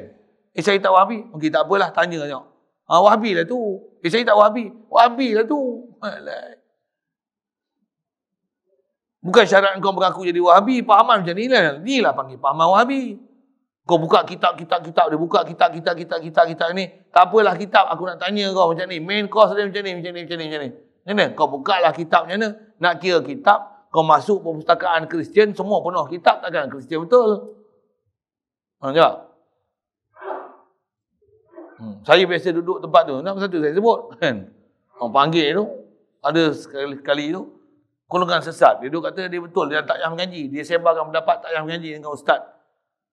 Saya tak Wahabi. Okey, tak apalah, tanya tengok. Wahabi lah tu. Saya tak Wahabi. Wahabi lah tu. Alah. Bukan syarat kau mengaku jadi Wahabi. Pahaman macam ni lah. Ni lah panggil pahaman Wahabi. Kau buka kitab. Dia buka kitab ni. Tak apalah kitab. Aku nak tanya kau macam ni. Main course dia macam ni. Macam ni. Kau buka lah kitab macam mana. Nak kira kitab. Kau masuk perpustakaan Kristian, semua penuh kitab, takkan Kristian betul. Jawab. Saya biasa duduk tempat tu. Nama satu saya sebut. Kan? Orang panggil tu. Ada sekali tu. Golongan sesat. Dia duduk kata dia betul. Dia tak payah mengaji. Dia sebarkan pendapat tak payah mengaji dengan ustaz.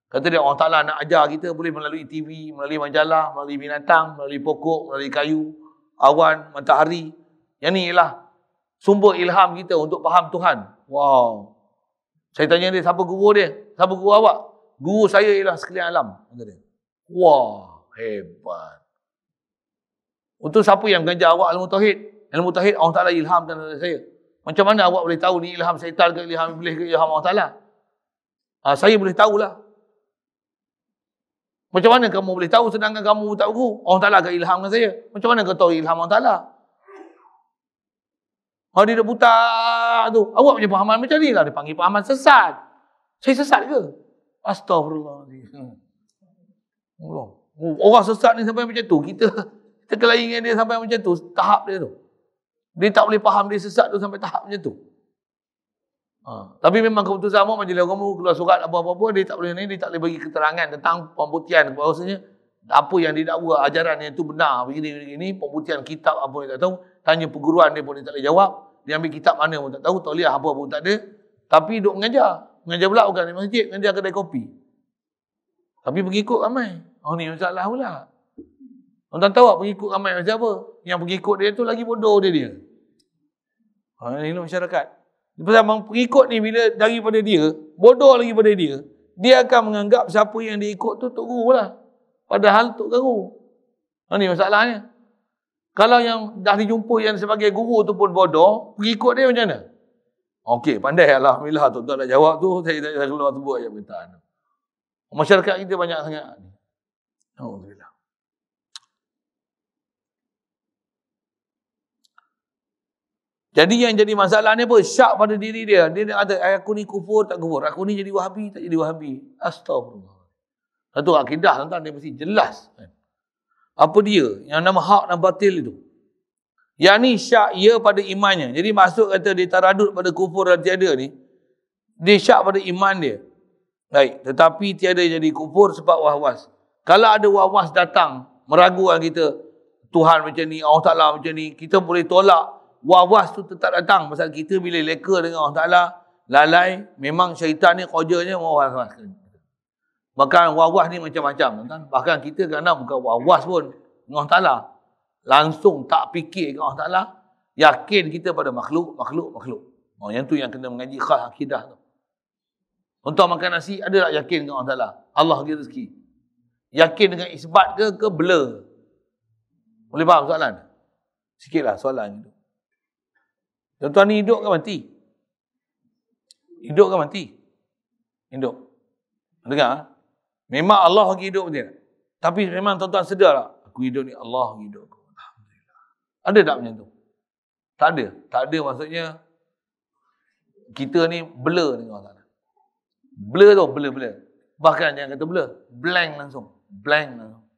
Kata dia Allah Ta'ala nak ajar kita boleh melalui TV, melalui majalah, melalui binatang, melalui pokok, melalui kayu, awan, matahari. Yang ni ialah sumber ilham kita untuk faham Tuhan. Wow. Saya tanya dia, siapa guru dia? Siapa guru awak? Guru saya ialah sekalian alam. Kata dia. Wah, hebat. Untuk siapa yang mengajar awak ilmu tauhid? Ilmu tauhid Allah Ta'ala ilhamkan kepada saya. Macam mana awak boleh tahu ni ilham syaitan ke, ilham iblis ke, ilham Allah Ta'ala? Saya boleh tahulah. Macam mana kamu boleh tahu sedangkan kamu tak guru? Allah Ta'ala akan ilhamkan saya. Macam mana kau tahu ilham Allah Ta'ala? Dia dah buta tu. Awak punya pahaman macam ni lah. Dia panggil pahaman sesat. Saya sesat ke? Astaghfirullahaladzim. Orang sesat ni sampai macam tu. Kita kelahi dengan dia sampai macam tu. Tahap dia tu. Dia tak boleh faham dia sesat tu sampai tahap macam tu. Tapi memang keputusan Majlis Agama keluar surat apa-apa, dia tak boleh bagi keterangan tentang pembuktian bahawasanya apa yang didakwa ajaran yang itu benar begini, pembuktian kitab apa yang tak tahu, tanya perguruan dia pun dia tak boleh jawab, dia ambil kitab mana pun tak tahu, tauliah apa pun tak ada, tapi duk mengajar pula bukan di masjid, mengajar kedai kopi. Tapi pengikut ramai. Ni masalah pula. Orang tahu tak pengikut ramai macam apa? Yang pengikut dia tu lagi bodoh dia. Ini masyarakat. Pasal pengikut ni bila daripada dia, bodoh lagi pada dia, dia akan menganggap siapa yang dia ikut tu Tok Guru lah. Padahal Tok Guru. Ini masalahnya. Kalau yang dah dijumpa yang sebagai guru tu pun bodoh, pengikut dia macam mana? Okey, pandai alhamdulillah tuan-tuan nak jawab tu, saya tak keluar sebut ayat perkataan. Masyarakat kita banyak sangat. Alhamdulillah. Jadi yang jadi masalah ni apa? Syak pada diri dia. Dia kata, aku ni kufur tak kufur. Aku ni jadi Wahabi tak jadi Wahabi. Astagfirullah. Satu akidah tuan-tuan dia mesti jelas. Apa dia? Yang nama hak dan batil itu. Yang ni syak ia pada imannya. Jadi maksud kata dia taradud pada kufur dan tiada ni. Dia syak pada iman dia. Baik. Tetapi tiada jadi kufur sebab was-was. Kalau ada was-was datang meragukan kita. Tuhan macam ni, Allah Ta'ala macam ni. Kita boleh tolak. Was-was tu tetap datang. Pasal kita bila leka dengan Allah Ta'ala, lalai, memang syaitan ni kerjanya was-was. Bahkan was-was ni macam-macam. Bahkan kita kadang bukan was-was pun dengan Allah Ta'ala. Langsung tak fikir dengan Allah Ta'ala. Yakin kita pada makhluk. Yang tu yang kena mengaji khas akidah tu. Untuk makan nasi, ada tak yakin dengan Allah Ta'ala? Allah bagi rezeki. Yakin dengan isbat ke blur? Boleh faham soalan? Sikitlah soalan itu. Tuan-tuan ni hidup ke mati? Hidup ke mati? Hidup. Dengar? Memang Allah bagi hidup dia. Tapi memang tuan-tuan sedar tak? Aku hidup ni Allah bagi hidup aku. Alhamdulillah. Ada tak macam tu? Tak ada. Tak ada maksudnya kita ni blur dengan Allah. Blur tu, blur. Bahkan jangan kata blur. Blank langsung. Blank langsung.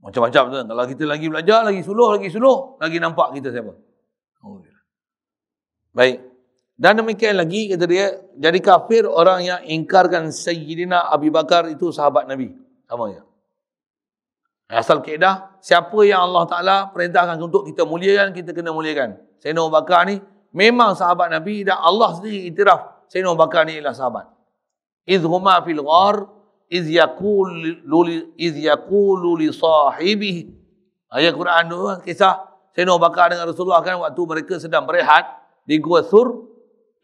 Macam-macam tu. Kalau kita lagi belajar, lagi suluh, lagi nampak kita siapa. Baik. Dan demikian lagi, kata dia, jadi kafir orang yang ingkarkan Sayyidina Abu Bakar itu sahabat Nabi. Sama ya. Asal kaedah, siapa yang Allah Ta'ala perintahkan untuk kita muliakan, kita kena muliakan. Sayyidina Abu Bakar ni memang sahabat Nabi dan Allah sendiri iktiraf Sayyidina Abu Bakar ni ialah sahabat. Idh huma fil ghar idh yaqulu li sahibihi. Ayat Quran tu kisah Sayyidina Abu Bakar dengan Rasulullah kan waktu mereka sedang berehat di Gua Sur,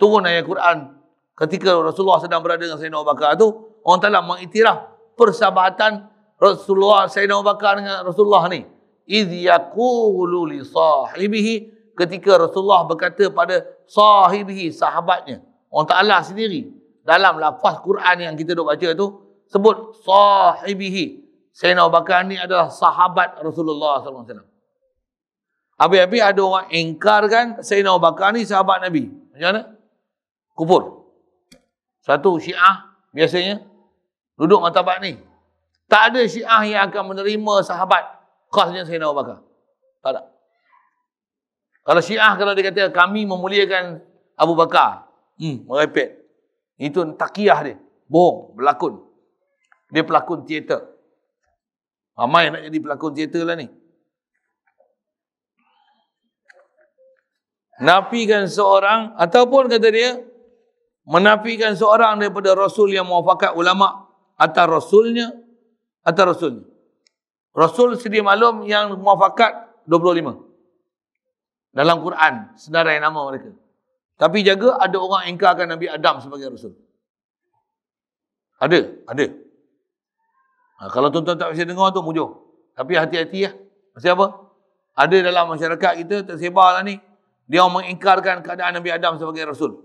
turun ayat Quran ketika Rasulullah sedang berada dengan Sayyidina Abu Bakar tu, orang Ta'ala mengiktiraf persahabatan Rasulullah Sayyidina Abu Bakar dengan Rasulullah ni. Idh yaqulu li sahibihi, ketika Rasulullah berkata pada sahibihi, sahabatnya. Orang Ta'ala sendiri dalam lafaz Quran yang kita duk baca tu sebut sahibihi. Sayyidina Abu Bakar ni adalah sahabat Rasulullah SAW. Habis-habis ada orang ingkarkan Sayyidina Abu Bakar ni sahabat Nabi. Macam mana? Kufur. Satu Syiah biasanya duduk martabat ni. Tak ada Syiah yang akan menerima sahabat khasnya Sayyidina Abu Bakar. Tak ada. Kalau Syiah, kalau dia kata kami memuliakan Abu Bakar, merepek. Itu takiyah dia. Bohong, berlakon. Dia pelakon teater. Ramai nak jadi pelakon teater lah ni. Nafikan seorang, ataupun kata dia, menafikan seorang daripada Rasul yang muafakat ulama atas Rasulnya. Rasul sedia maklum yang muafakat 25. Dalam Quran, senarai nama mereka. Tapi jaga ada orang ingkarkan Nabi Adam sebagai Rasul. Ada. Kalau tuan-tuan tak bisa dengar tu, mujuh. Tapi hati-hati lah. Pasal apa? Ada dalam masyarakat kita, tersebar lah ni. Dia orang mengingkarkan keadaan Nabi Adam sebagai Rasul.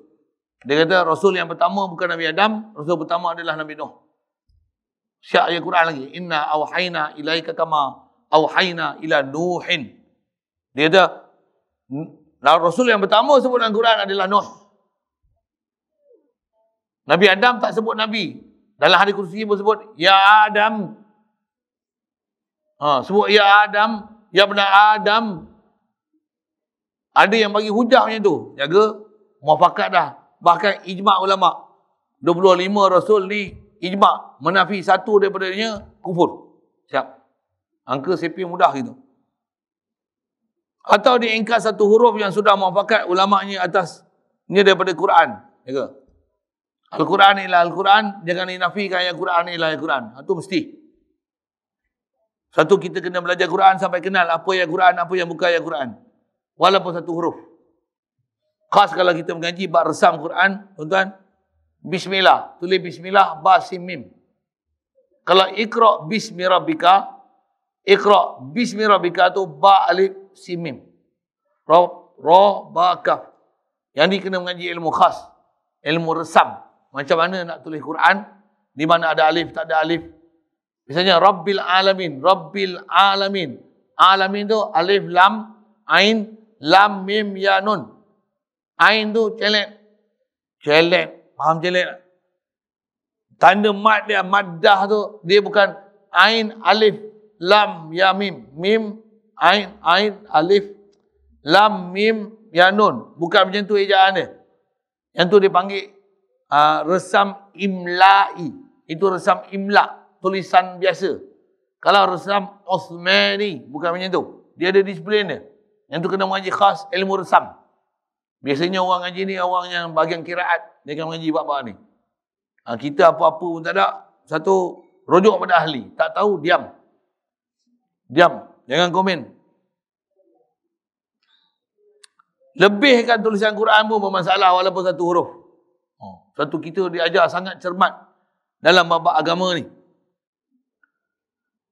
Dia kata Rasul yang pertama bukan Nabi Adam, Rasul pertama adalah Nabi Nuh. Syak ayat Quran lagi. Inna awhayna ilaika kama awhayna ila Nuhin. Dia kata, Rasul yang pertama sebut dalam Quran adalah Nuh. Nabi Adam tak sebut Nabi. Dalam hadis kursi pun sebut, Ya Adam. Sebut Ya Adam. Ya benar Adam. Ada yang bagi hujah macam tu. Jaga, muafakat dah. Bahkan ijma' ulama. 25 Rasul ni, ijma' menafi satu daripadanya, kufur. Siap. Angka seping mudah gitu. Atau diingkar satu huruf yang sudah muafakat ulama'nya atasnya daripada Quran. Jaga. Al-Quran ialah Al-Quran, jangan dinafikan ayat Quran ialah ayat Quran. Itu mesti. Satu, kita kena belajar Quran sampai kenal apa ayat Quran, apa yang bukan ayat Quran. Walaupun satu huruf. Khas kalau kita mengaji bab resam Quran, tuan-tuan, Bismillah. Tulis Bismillah, ba, sim, mim. Kalau Iqra' bismi rabbika, Iqra' bismi rabbika tu ba, alif, sim, mim. Ra, ba, kaf. Yang ni kena mengaji ilmu khas. Ilmu resam. Macam mana nak tulis Quran, di mana ada alif, tak ada alif. Misalnya, Rabbil Alamin. Rabbil Alamin. Alamin tu alif, lam, ain, lam, mim, ya, nun. Ain tu celek. Faham celek? Tanda mad dia, maddah tu, dia bukan ain, alif, lam, ya, mim. Mim, ain, alif, lam, mim, ya, nun. Bukan macam tu ejaan dia. Yang tu dipanggil resam imla'i. Itu resam imla'. Tulisan biasa. Kalau resam Osmani, bukan macam tu. Dia ada disiplin dia. Yang tu kena mengaji khas ilmu resam. Biasanya orang ngaji ni, orang yang bahagian kiraat. Dia akan mengaji bab-bab ni. Kita apa-apa pun tak ada. Satu, rujuk pada ahli. Tak tahu, diam. Jangan komen. Lebihkan tulisan Quran pun bermasalah walaupun satu huruf. Satu, kita diajar sangat cermat dalam bab agama ni.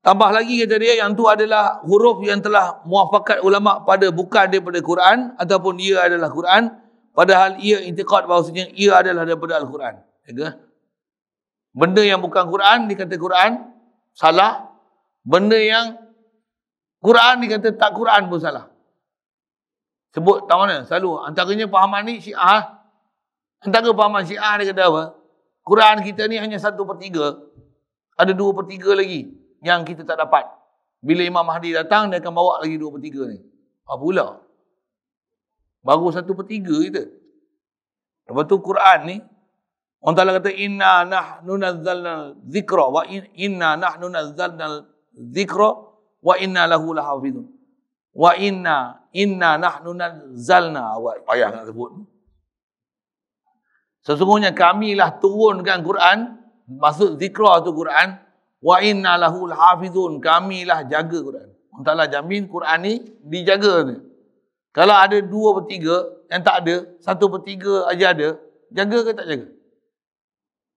Tambah lagi kata dia, yang tu adalah huruf yang telah muafakat ulama pada bukan daripada Quran ataupun ia adalah Quran, padahal ia intiqad bahawasanya ia adalah daripada Al-Quran. Benda yang bukan Quran dikata Quran, salah. Benda yang Quran dikata tak Quran pun salah. Sebut tahu mana? Selalu antaranya pahaman ni Syiah. Antara pahaman Syiah dia kata apa? Quran kita ni hanya 1/3. Ada 2/3 lagi yang kita tak dapat. Bila Imam Mahdi datang, dia akan bawa lagi 2/3 ni. Apa pula? Baru 1/3 kita. Lepas tu Quran ni, Allah Ta'ala kata, Inna nahnu nazzalna dzikra wa inna nahnu nazzalna dzikra wa inna lahu lahafizun. Wa inna nahnu nazzalna. Payah nak sebut. Sesungguhnya kamilah turunkan Quran, maksud zikra tu Quran, wa inna lahu lahafizun, kamilah jaga Quran. Allah Ta'ala jamin Quran ni dijaga ni. Kalau ada 2/3 yang tak ada, 1/3 aja ada, jaga ke tak jaga?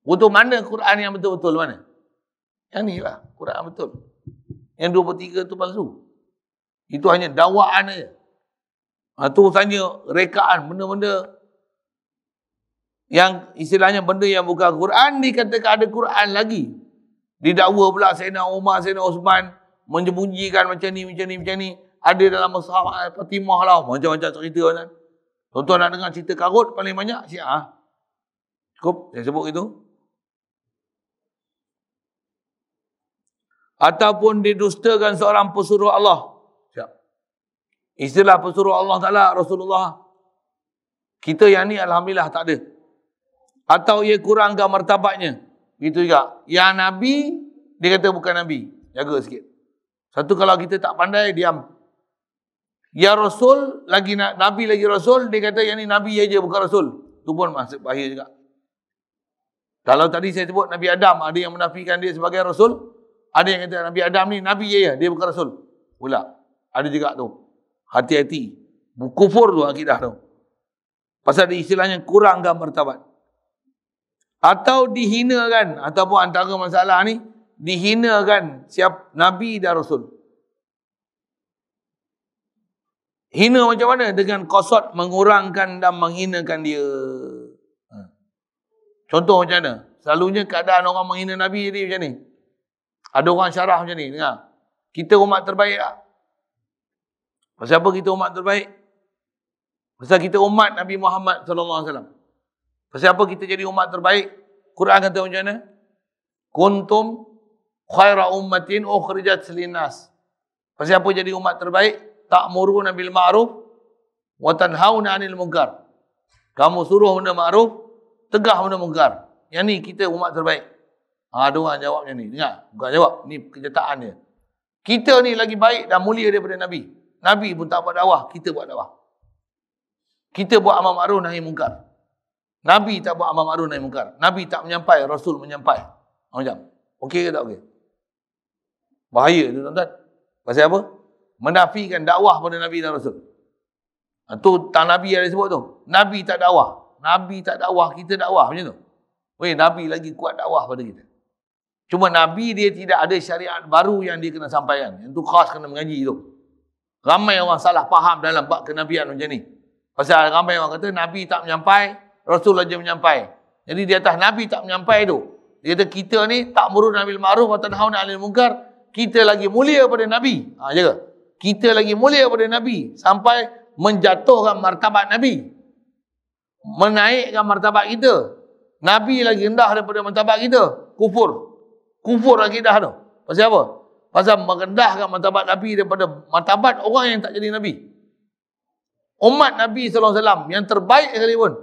Betul mana Quran yang betul-betul mana? Yang ni lah, Quran betul. Yang 2/3 tu palsu. Itu hanya dakwaan aja. Tu hanya rekaan, benda-benda yang istilahnya benda yang bukan Quran, dikatakan ada Quran lagi. Didakwa pula Sayyidina Umar, Sayyidina Osman menyembunyikan macam ni. Ada dalam Mushaf Fatimah lah, macam-macam cerita kan. Tuan-tuan nak dengar cerita karut paling banyak Syiah. Cukup saya sebut itu. Ataupun didustakan seorang pesuruh Allah. Siap. Istilah pesuruh Allah Ta'ala, Rasulullah. Kita yang ni alhamdulillah tak ada. Atau ia kurangkan martabatnya. Begitu juga. Yang Nabi, dia kata bukan Nabi. Jaga sikit. Satu, kalau kita tak pandai, diam. Ya Rasul, lagi Nabi lagi Rasul, dia kata yang ni Nabi aja bukan Rasul. Itu pun masuk bahaya juga. Kalau tadi saya sebut Nabi Adam, ada yang menafikan dia sebagai Rasul. Ada yang kata Nabi Adam ni Nabi aja, dia bukan Rasul. Pula. Ada juga tu. Hati-hati. Kufur tu akidah tu. Pasal dia istilahnya kurangkan martabat. Atau dihinakan, ataupun antara masalah ni, dihinakan siap Nabi dan Rasul. Hina macam mana? Dengan qasad mengurangkan dan menghinakan dia. Contoh macam mana? Selalunya keadaan orang menghina Nabi jadi macam ni. Ada orang syarah macam ni. Dengar. Kita umat terbaik tak? Pasal apa kita umat terbaik? Pasal kita umat Nabi Muhammad SAW. Pasal apa kita jadi umat terbaik? Quran kata macam mana? Kuntum khaira ummatin ukhrijat linnas. Pasal apa jadi umat terbaik? Ta'muruna bil ma'ruf wa tanhauna 'anil munkar. Kamu suruh benda ma'ruf, tegah benda munkar. Yang ni kita umat terbaik. Ada orang jawab macam ni. Dengar, bukan jawab, ni kenyataan dia. Kita ni lagi baik dan mulia daripada Nabi. Nabi pun tak buat dakwah, kita buat dakwah. Kita buat amal ma'ruf nahi munkar. Nabi tak buat amal ma'ruf nahi munkar. Nabi tak menyampai, Rasul menyampai. Macam, okey ke tak okey? Bahaya tu tuan-tuan. Pasal apa? Menafikan dakwah pada Nabi dan Rasul. Tu tak Nabi ada sebut tu. Nabi tak dakwah. Nabi tak dakwah, kita dakwah macam tu. Weh, Nabi lagi kuat dakwah pada kita. Cuma Nabi dia tidak ada syariat baru yang dia kena sampaikan. Yang tu khas kena mengaji tu. Ramai orang salah faham dalam bab kenabian macam ni. Pasal ramai orang kata Nabi tak menyampai, Rasul aja menyampai. Jadi di atas Nabi tak menyampai tu. Dia kata kita ni tak murun bil ma'ruf wa tanhauna 'anil munkar. Kita lagi mulia pada Nabi. Jaga. Kita lagi mulia pada Nabi sampai menjatuhkan martabat Nabi. Menaikkan martabat kita. Nabi lagi rendah daripada martabat kita. Kufur. Kufur akidah tu. Pasal apa? Pasal merendahkan martabat Nabi daripada martabat orang yang tak jadi Nabi. Umat Nabi SAW yang terbaik sekali pun.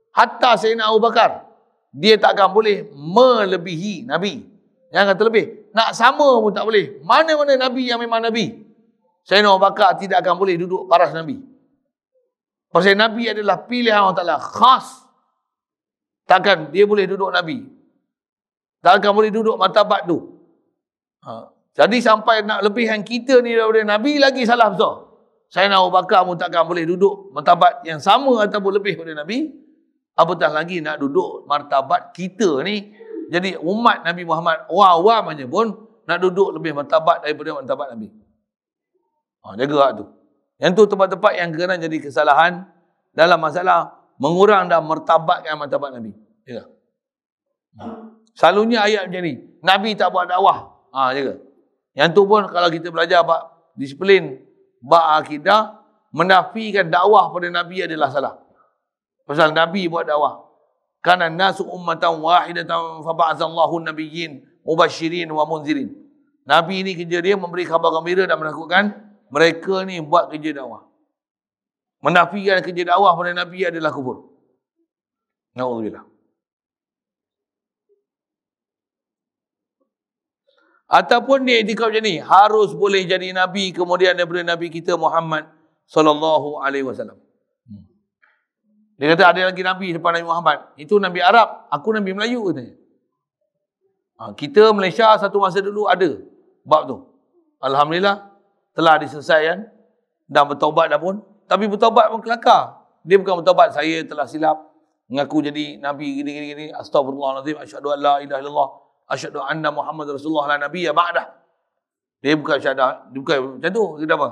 Hatta Sayyidina Abu Bakar. Dia tak akan boleh melebihi Nabi. Jangan kata lebih. Nak sama pun tak boleh. Mana-mana Nabi yang memang Nabi. Sayyidina Abu Bakar tidak akan boleh duduk paras Nabi. Pasal Nabi adalah pilihan Allah Ta'ala khas. Takkan dia boleh duduk Nabi. Tak akan boleh duduk martabat tu. Jadi sampai nak lebihkan kita ni daripada Nabi lagi salah besar. Sayyidina Abu Bakar pun takkan boleh duduk martabat yang sama ataupun lebih daripada Nabi. Apatah lagi nak duduk martabat kita ni. Jadi umat Nabi Muhammad awam aja pun nak duduk lebih martabat daripada martabat Nabi. Jaga hak tu. Yang tu tempat-tempat yang kena jadi kesalahan dalam masalah mengurang dan martabatkan martabat Nabi. Ya. Selalunya ayat macam ni. Nabi tak buat dakwah. Jaga. Yang tu pun kalau kita belajar bab disiplin, bab akidah, menafikan dakwah pada Nabi adalah salah. Pasal Nabi buat dakwah. Kana nasu ummatan wahidatan fa ba'atsallahu nabiyyin mubasyirin wa munzirin. Nabi ni kerja dia memberi khabar gembira dan menakutkan. Mereka ni buat kerja dakwah. Menafikan kerja dakwah pada Nabi adalah kufur. Na'udzubillah. Ataupun dia itikad macam ni, harus boleh jadi Nabi kemudian daripada Nabi kita Muhammad sallallahu alaihi wasallam. Dia kata ada lagi Nabi depan Nabi Muhammad. Itu Nabi Arab, aku Nabi Melayu katanya. Kita Malaysia satu masa dulu ada bab tu. Alhamdulillah telah diselesaikan dan bertaubat dah pun. Tapi bertaubat pun kelakar. Dia bukan bertaubat saya telah silap, mengaku jadi Nabi gini-gini. Astagfirullahaladzim, asyhadu an la ilaha illallah, asyhadu anna Muhammad Rasulullah la nabiyya ba'dah. Dia bukan syahadah, dia bukan macam tu. Dia kata apa?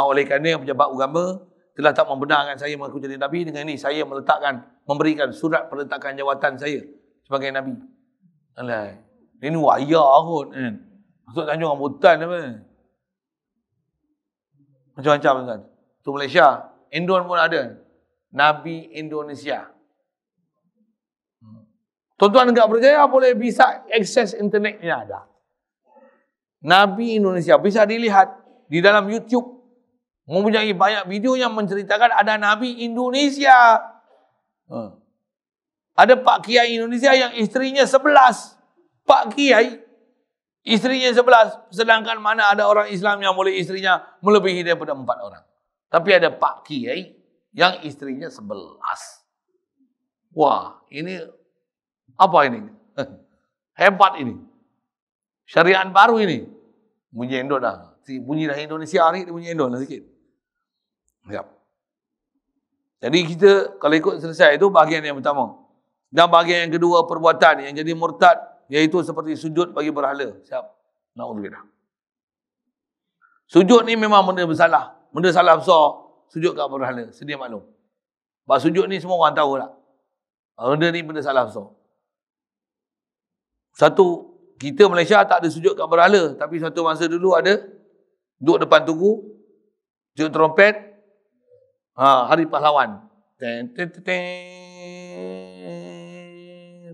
Oleh kerana pejabat agama telah tak membenarkan saya mengaku jadi Nabi, dengan ini saya memberikan surat peletakan jawatan saya sebagai Nabi. Alah, ini wayar kot kan. Masuk Tanjung Rambutan apa. Macam-macam kan. Tu Malaysia. Indon pun ada. Nabi Indonesia. Tuan-tuan enggak percaya boleh bisa akses internet ni ada. Nabi Indonesia bisa dilihat di dalam YouTube. Mempunyai banyak video yang menceritakan ada Nabi Indonesia. Ada Pak Kiai Indonesia yang isterinya 11. Pak Kiai, isterinya 11. Sedangkan mana ada orang Islam yang boleh isterinya melebihi daripada 4 orang. Tapi ada Pak Kiai yang isterinya 11. Wah, ini apa ini? Hebat ini. Syariat baru ini. Bunyi endon dah. Bunyi dah Indonesia hari, dia bunyi endon lah sikit. Ya. Jadi kita kalau ikut selesai itu bahagian yang pertama. Dan bahagian yang kedua perbuatan yang jadi murtad, iaitu seperti sujud bagi berhala. Siap. Na'udzubillah. Sujud ni memang benda bersalah. Benda salah besar. Sujud kat berhala. Sedia maklum. Sebab sujud ni semua orang tahu tak. Benda ni benda salah besar. Satu, kita Malaysia tak ada sujud kat berhala. Tapi satu masa dulu ada. Duduk depan tugu. Sujud trompet. Hari Pahlawan.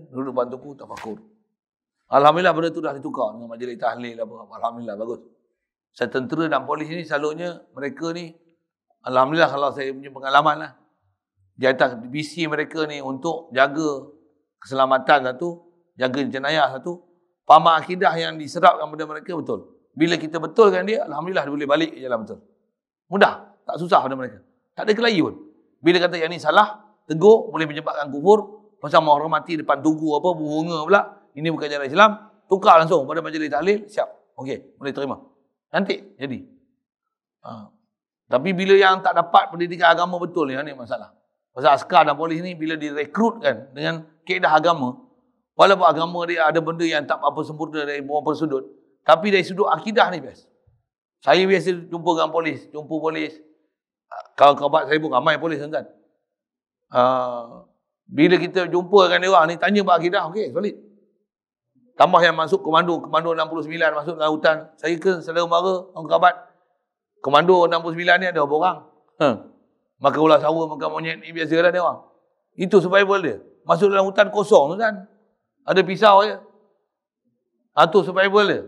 Duduk depan tugu, tafakur. Alhamdulillah benda tu dah ditukar dengan majlis tahlil apa. Alhamdulillah bagus. Saya tentera dan polis ni selalunya mereka ni, alhamdulillah kalau saya punya pengalaman lah. Di atas divisi mereka ni untuk jaga keselamatan satu, jaga jenayah satu, faham akidah yang diserapkan pada mereka betul. Bila kita betulkan dia, alhamdulillah dia boleh balik ke jalan betul. Mudah, tak susah pada mereka. Tak ada kelahi pun. Bila kata yang ni salah, tegur, boleh menyebabkan kufur, pasal menghormati depan tugu apa, bunga pula, ini bukan jalan Islam, tukar langsung pada majlis tahlil, siap. Okey, boleh terima. Cantik, jadi. Tapi bila yang tak dapat pendidikan agama betul ni masalah. Pasal askar dan polis ni bila direkrutkan dengan kaedah agama, walaupun agama dia ada benda yang tak apa sempurna dari beberapa sudut, tapi dari sudut akidah ni best. Saya biasa jumpa dengan polis, kawan-kawan saya pun ramai polis kan. Bila kita jumpa dengan dia orang ni, tanya bab akidah, okey, solid. Tambah yang masuk komando 69 masuk dalam hutan. Saya ke saudara mara, orang kerabat. Komando 69 ni ada berapa orang? Makan ular sawa, makan monyet ni biasalah dia orang. Itu survival dia. Masuk dalam hutan kosong tu kan. Ada pisau je. Itu survival dia.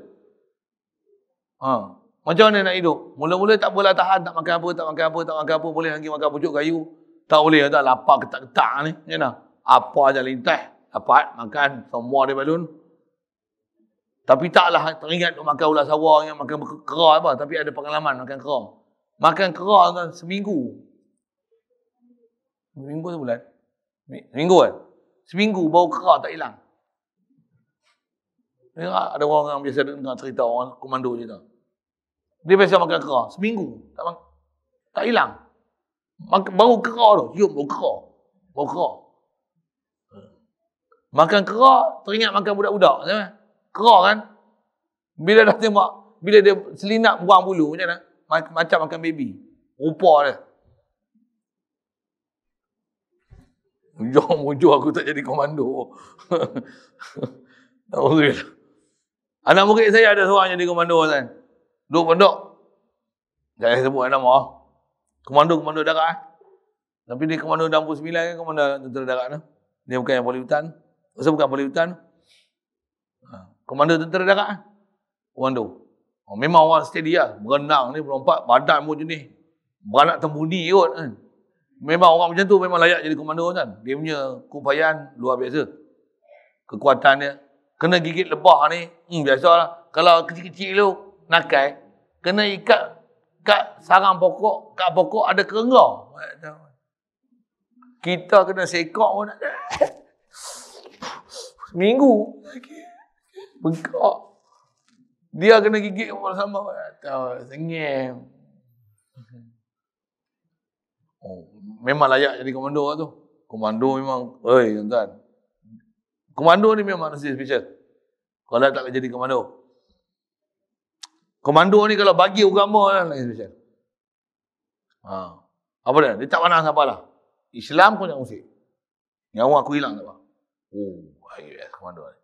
Macam mana nak hidup? Mula-mula tak boleh tahan, tak makan apa. Boleh lagi makan pucuk kayu. Tak boleh, tak lapar ketak-ketak ni. Macam apa aja lintas. Dapat, makan, semua dia balun. Tapi taklah teringat untuk makan ulat sawa, makan kera apa. Tapi ada pengalaman makan kera. Makan kera kan seminggu. Seminggu sebulan? Seminggu kan? Seminggu bau kera tak hilang. Ada orang yang biasa dengar cerita orang komando cerita. Dia biasa makan kera. Seminggu. Tak hilang. Bau kera tu. Cium bau kera. Bau kera. Makan kera, teringat makan budak-budak. Kera kan? Bila dah tembak, bila dia selinap buang bulu, macam mana? Macam makan baby. Rupa dia. Ujung aku tak jadi komando. Alhamdulillah. Anak murid saya ada seorang jadi komando kan. Duduk pondok. Jangan sebut nama. Komando darat. Tapi dia komando 69 kan, komando tentera darat tu. Dia bukan yang polis hutan. Maksud bukan polis hutan. Komando tentera darat. Komando. Memang orang steady lah. Berenang ni, berlompat, badan pun jenis. Beranak tembuni kot kan. Memang orang macam tu memang layak jadi komando kan. Dia punya keupayaan luar biasa. Kekuatan dia. Kena gigit lebah ni, biasalah. Kalau kecil-kecil tu, nakai, kena ikat kat sarang pokok, kat pokok ada kerengga. Kita kena sekok pun nak. Seminggu. Bengkak. Dia kena gigit sama. Sengih. Memang layak jadi komando lah tu. Komando memang, tuan-tuan. Komando ni memang manusia special. Kalau tak jadi komando. Komando ni kalau bagi agama lah lagi special. Apa dia? Dia tak pandang siapa lah. Islam pun tak musik. Nyawa aku hilang tak apa. Yes, komando ni.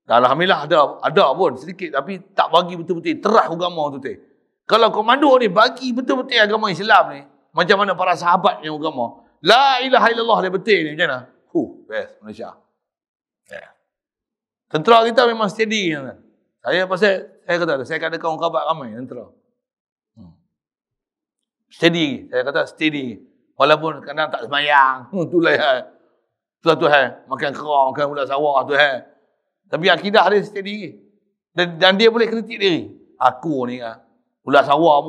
Dan alhamdulillah ada pun sedikit tapi tak bagi betul-betul terah agama tu teh. Kalau komando ni bagi betul-betul agama Islam ni, macam mana para sahabat yang agama, la ilaha illallah dia betul ni macam mana? Best Malaysia. Yeah. Tentera kita memang steady kan. Saya kata saya ada kawan khabat ramai tentera. Steady, saya kata steady. Walaupun kadang tak semayang, itulah ya. Tuhan makan kerang, makan ulat sawah Tuhan. Tapi akidah dia steady. Dan dia boleh kritik diri. Aku ni ulat sawah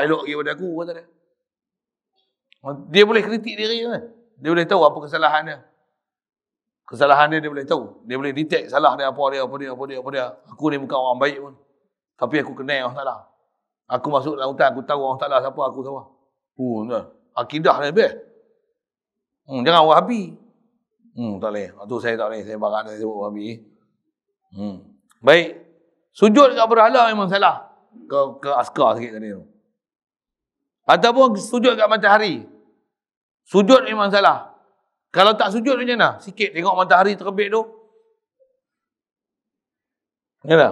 elok lagi pada aku kata dia. Dia boleh kritik diri kan. Dia boleh tahu apa kesalahan dia. Kesalahan dia boleh tahu. Dia boleh detect salah dia apa dia. Aku ni bukan orang baik pun. Tapi aku kenal orang salah. Aku masuk dalam hutan, aku tahu orang salah siapa, aku salah. Akidah dia best. Jangan Wahabi. Tak boleh. Waktu saya tak boleh. Saya barat saya sebut Wahabi. Baik. Sujud kat berhala memang salah. Ke askar sikit tadi tu. Ataupun sujud kat matahari. Sujud memang salah. Kalau tak sujud macam mana? Sikit tengok matahari terbit tu. Macam mana?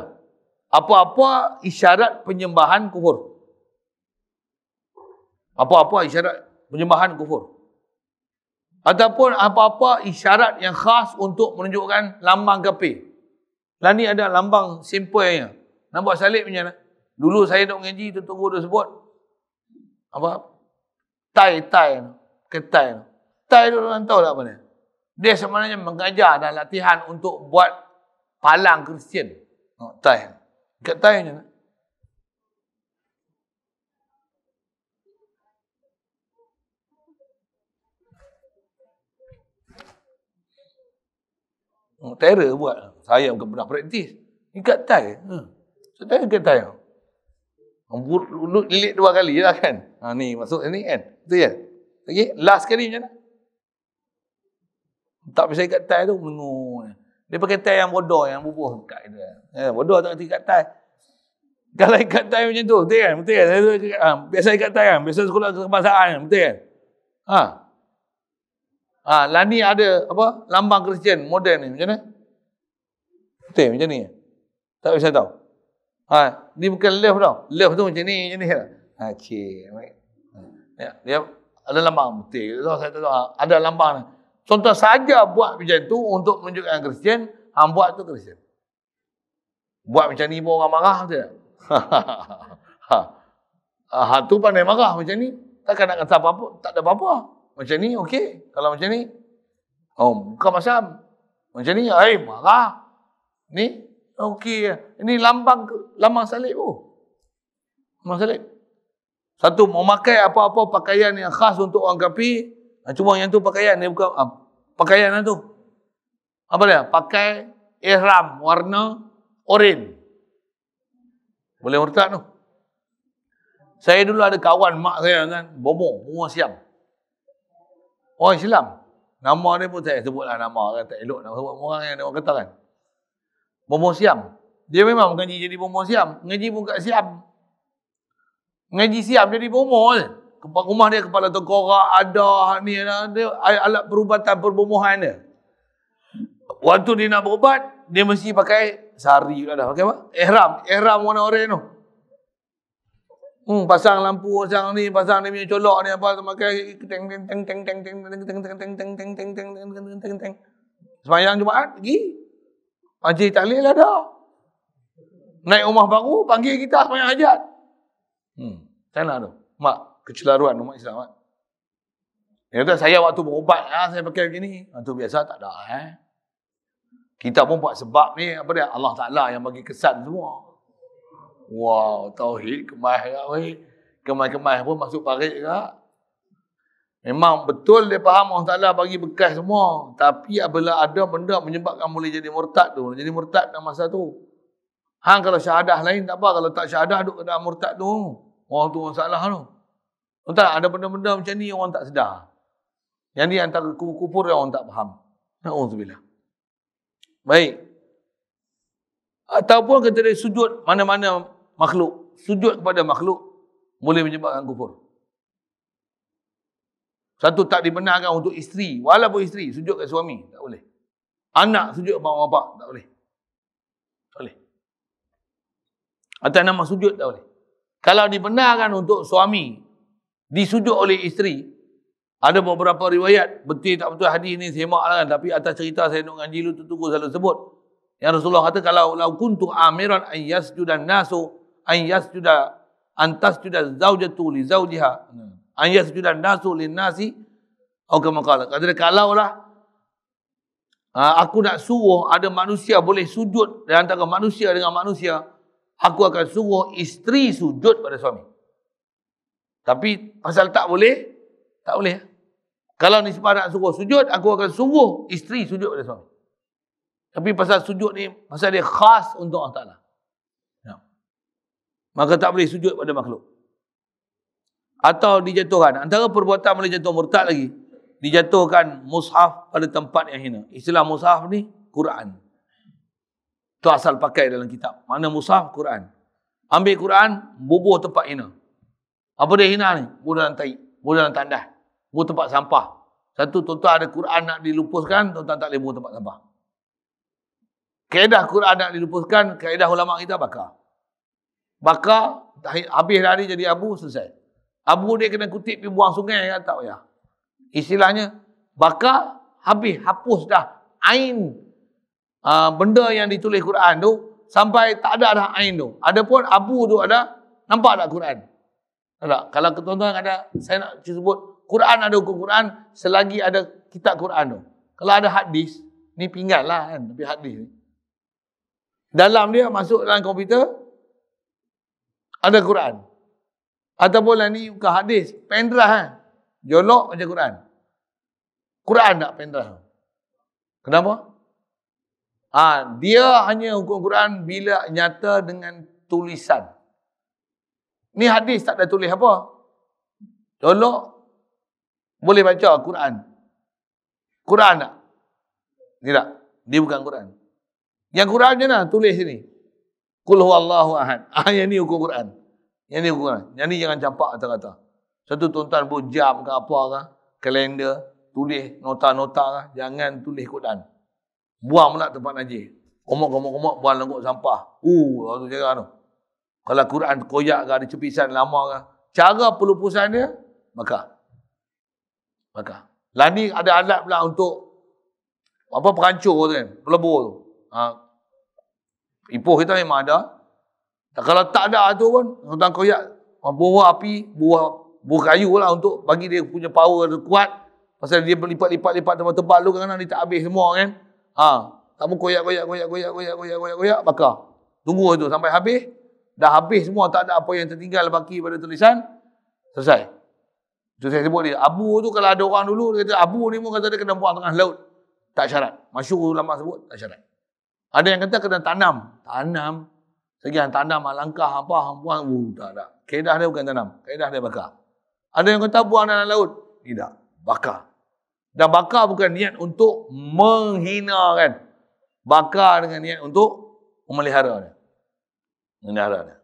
Apa-apa isyarat penyembahan kufur. Apa-apa isyarat penyembahan kufur. Ataupun apa-apa isyarat yang khas untuk menunjukkan lambang kafir. Lah ni ada lambang simple-nya. Nampak salib macam mana? Dulu saya duk mengaji, tunggu dia sebut. Apa? Tai. Tai tu orang tahu tak apa dia? Dia sebenarnya mengajar dan latihan untuk buat palang Kristian. Tai. Ikat tai macam mana? Terror buat. Saya bukan pernah praktis. Ikat tai. Saya ikat tai. Lilit 2 kali lah kan. Ni masuk ni kan. Betul kan? Okay? Last kali macam mana? Tak bisa ikat tai tu. Dia pakai tai yang bodoh, yang bubuh. Bodoh tak kerti ikat tai. Kalau ikat tai macam tu, betul kan? Betul kan? Biasa ikat tai kan? Biasa sekolah kebangsaan kan? Betul kan? Lah ni ada apa? Lambang Kristian moden ni. Macam mana? Betul macam ni. Tak bisa tahu. Ni bukan love tau. Love tu macam ni lah. Dia ada lambang betul. Saya tahu ada lambang ni. Contoh saja buat macam tu untuk menunjukkan Kristian, hang buat tu Kristian. Buat macam ni pun orang marah betul tak? Tu pandai marah macam ni. Takkan nak kata apa-apa, tak ada apa-apa. Macam ni okey. Kalau macam ni bukan macam macam ni, marah. Ni okey. Ini lambang salib tu. Lambang salib. Satu, memakai apa-apa pakaian yang khas untuk orang kafir. Cuma yang tu pakaian dia bukan pakaian tu. Apa dia? Pakai ihram warna oranye. Boleh murtad tu. Saya dulu ada kawan mak saya kan, bomo Siam. Orang Islam. Nama dia pun saya sebutlah nama kan, tak elok nak sebut orang yang orang kata kan. Bomo Siam. Dia memang mengaji jadi bomoh siam. Mengaji bukan siam. Mengaji siam jadi bomoh je. Rumah dia kepala tengkorak, ada ni, ada alat perubatan perbomohan dia. Waktu dia nak berubat, dia mesti pakai sari pula dah. Pakai apa? Ihram warna oranye tu. Pasang lampu, pasang ni punya colok ni apa, pakai teng teng teng teng teng teng teng teng teng teng teng teng teng teng teng. Sembahyang Jumaat pergi. Majlis tahlil ada. Naik rumah baru, panggil kita sembahyang hajat. Sana tu. Mak, kecelaruan umat Islam. Dia kata, saya waktu berubat, saya pakai begini. Waktu biasa tak ada. Kita pun buat sebab ni, apa dia? Allah Ta'ala yang bagi kesan semua. Wow, tauhid, kemas kat weh. Kemas-kemas pun masuk parit kat. Memang betul dia faham Allah Ta'ala bagi bekas semua. Tapi apabila ada benda menyebabkan boleh jadi murtad tu. Jadi murtad dalam masa tu. Kalau syahadah lain tak apa. Kalau tak syahadah duduk dalam murtad tu. Orang tu masalah tu. Tak, ada benda-benda macam ni orang tak sedar. Yang ni antara kufur yang orang tak faham. Na'udzubillah. Baik. Ataupun kita dia sujud mana-mana makhluk. Sujud kepada makhluk boleh menyebabkan kufur. Satu, tak dibenarkan untuk isteri. Walaupun isteri sujud ke suami. Tak boleh. Anak sujud ke mak bapak. Tak boleh. Tak boleh. Atas nama sujud tak boleh. Kalau dibenarkan untuk suami disujud oleh isteri, ada beberapa riwayat, betul tak betul hadis ni semak lah kan, tapi atas cerita saya nak ngaji lu tu selalu sebut. Yang Rasulullah kata, kalau kuntu amiran an yasjudan nasu an yasjuda antas juda zaujatu li zaujiha an yasjudan nasu lin nasi atau kama qala. Kata kalaulah aku nak suruh ada manusia boleh sujud di antara manusia dengan manusia, aku akan suruh isteri sujud pada suami. Tapi pasal tak boleh, tak boleh. Kalau nisbah nak suruh sujud, aku akan suruh isteri sujud pada suami. Tapi pasal sujud ni, pasal dia khas untuk Allah Ta'ala. Ya. Maka tak boleh sujud pada makhluk. Atau dijatuhkan. Antara perbuatan boleh jatuh murtad lagi. Dijatuhkan mushaf pada tempat yang hina. Istilah mushaf ni, Quran. Itu asal pakai dalam kitab. Mana mushaf? Quran. Ambil Quran, bubuh tempat hina. Apa dia hina ni? Bubuh dalam tahi, bubuh dalam tandas, bubuh tempat sampah. Satu, tuan-tuan ada Quran nak dilupuskan, tuan-tuan tak boleh bubuh tempat sampah. Kaedah Quran nak dilupuskan, kaedah ulama kita bakar. Bakar, habis hari jadi abu, selesai. Abu dia kena kutip pergi buang sungai, kan? Tak payah. Istilahnya, bakar, habis, hapus dah ain benda yang ditulis Quran tu, sampai tak ada dah ain tu. Adapun abu tu ada, nampak tak Quran? Tak? Kalau tuan-tuan ada, saya nak sebut, Quran ada hukum Quran, selagi ada kitab Quran tu. Kalau ada hadis, ni pinggan lah kan, tapi hadis ni. Dalam dia masuk dalam komputer, ada Quran. Ataupun lah ni bukan hadis, pendrive kan. Jolok macam Quran. Quran tak pendrive. Kenapa? Dia hanya hukum Quran bila nyata dengan tulisan. Ni hadis tak ada tulis apa. Jolok, boleh baca Quran. Quran tak? Tidak. Dia bukan Quran. Yang Quran je lah, tulis sini. Qul huwallahu ahad. Yang ni hukum Quran. Yang ni hukum Quran. Yang ni jangan campak kata-kata. Satu tuan-tuan pun jam ke apa ke, kalender, tulis nota-nota ke, jangan tulis Quran. Buang pula tempat najis. Komok, buang lengkuk sampah. Waktu cakap tu. Kalau Quran koyak ke, ada cepisan lama ke, cara pelupusan dia, bakar. Lah ni ada alat pula untuk perancur tu kan, pelebur tu. Ipoh kita memang ada. Kalau tak ada tu pun, tuan koyak, buah api, buah kayu lah untuk bagi dia punya power dia kuat. Pasal dia berlipat-lipat tebal-tebal tu kadang-kadang dia tak habis semua kan. Tak pun koyak, bakar. Tunggu tu sampai habis. Dah habis semua, tak ada apa yang tertinggal baki pada tulisan. Selesai. Itu saya sebut dia. Abu tu kalau ada orang dulu, dia kata abu ni pun kata dia kena buang tengah laut. Tak syarat. Masyhur ulama sebut, tak syarat. Ada yang kata kena tanam. Sekian tanam langkah apa, buang. Tak ada. Kaedah dia bukan tanam. Kaedah dia bakar. Ada yang kata buang dalam laut. Tidak. Bakar. Dan bakar bukan niat untuk menghina kan. Bakar dengan niat untuk memelihara dia. Menara dia.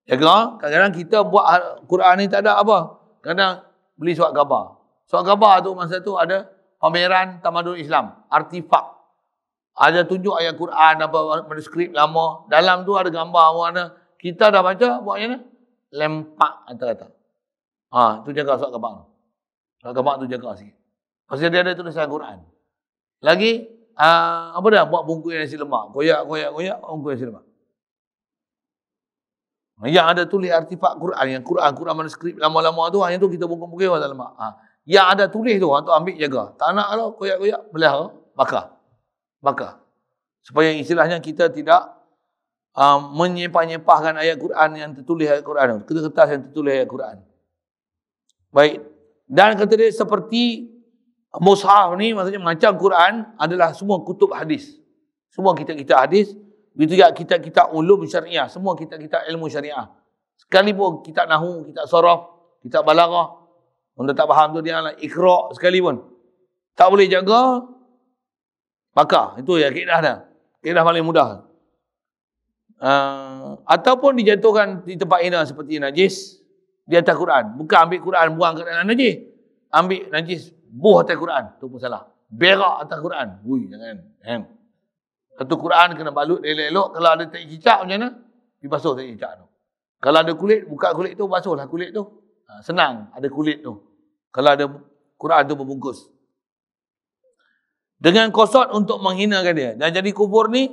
Jaga, kadang-kadang kita buat Quran ni tak ada apa. Kadang beli surat khabar. Surat khabar tu masa tu ada pameran Tamadun Islam, artifak. Ada tunjuk ayat Quran, apa manuskrip lama. Dalam tu ada gambar warna. Kita dah baca, buat macam mana? Lempak kata-kata. Tu jaga surat khabar. Surat khabar tu jaga sikit. Pasal dia ada tulisan Quran. Lagi, apa dah? Buat bungkus nasi lemak. Koyak, bungkus nasi lemak. Yang ada tulis artifak Quran, yang Quran manuskrip lama-lama tu, yang tu kita bungkus-bungkus nasi lemak. Yang ada tulis tu, ambil jaga. Tak nak kalau koyak-koyak, pelihara, bakar. Supaya istilahnya kita tidak menyepah-nyepahkan ayat Quran yang tertulis ayat Quran. Kertas yang tertulis ayat Quran. Baik. Dan kata dia seperti mushaf ni, maksudnya macam Quran adalah semua kutub hadis. Semua kitab-kitab hadis. Begitu juga kitab-kitab ulum syariah. Semua kitab-kitab ilmu syariah. Sekalipun kitab nahu, kitab saraf, kitab balaghah. Orang tak faham tu dia lah iqra' sekalipun. Tak boleh jaga, bakar. Itu ya kaedah dah. Kaedah paling mudah. Ataupun dijatuhkan di tempat hina seperti najis di atas Quran. Bukan ambil Quran buang ke dalam najis. Ambil najis buh atas Quran. Itu pun salah. Berak atas Quran. Ui, jangan. Satu Quran kena balut elok-elok. Kalau ada tak cicak macam mana? Dibasuh tak cicak tu. Kalau ada kulit, buka kulit tu, basuhlah kulit tu. Senang, ada kulit tu. Kalau ada Quran tu berbungkus. Dengan qasad untuk menghinakan dia. Dan jadi kufur ni,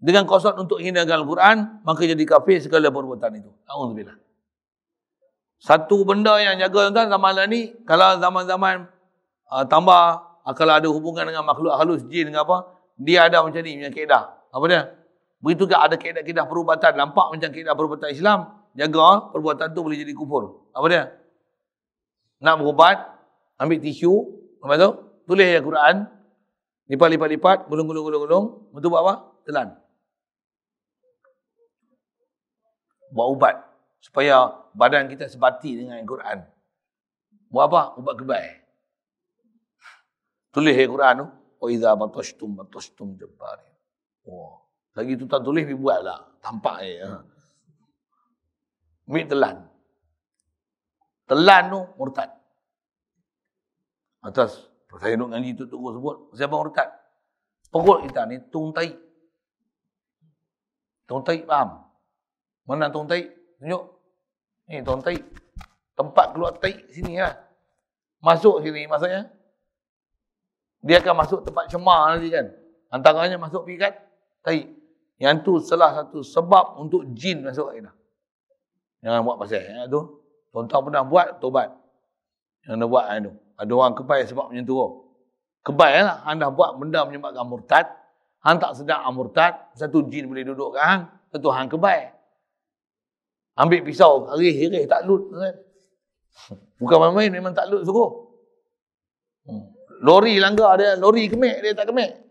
dengan qasad untuk hinakan Al-Quran, maka jadi kafir segala perbuatan itu. Alhamdulillah. Satu benda yang jaga tuan-tuan zaman ni, kalau zaman-zaman tambah, kalau ada hubungan dengan makhluk halus, jin dengan apa, dia ada macam ni, macam kaedah. Apa dia? Begitu juga ada kaedah-kaedah perubatan. Nampak macam kaedah perubatan Islam. Jaga, perbuatan tu boleh jadi kufur. Apa dia? Nak berubat, ambil tisu, apa tu? Tulis ayat Quran, lipat-lipat, gulung. Betul buat apa? Telan. Buat ubat. Supaya badan kita sebati dengan ayat Quran. Buat apa? Ubat kebal. Tulis ayat Quran tu. Wa idza batashtum jabbarin. Lagi tu tak tulis, pergi buat lah. Tampak je. Ambil telan. Telan tu murtad. Atas, saya duduk ngaji tu tunggu sebut. Siapa murtad? Perut kita ni tung tai. Tung tai faham? Mana tung tai? Tunjuk. Ni tung tai. Tempat keluar tai sini lah. Masuk sini maksudnya. Dia akan masuk tempat cemar nanti kan. Antaranya masuk pergi kat tai. Yang tu salah satu sebab untuk jin masuk kat kita. Jangan buat pasal tu. Tuan-tuan pernah buat, tobat. Yang anda buat tu. Ada orang kebai sebab macam tu. Kebai lah. Anda buat benda menyebabkan murtad. Hang tak sedar murtad. Satu jin boleh duduk kat hang. Satu hang kebai. Ambil pisau, harih tak lut. Bukan main-main, memang tak lut suruh. Lori langgar dia, lori kemek, dia tak kemek.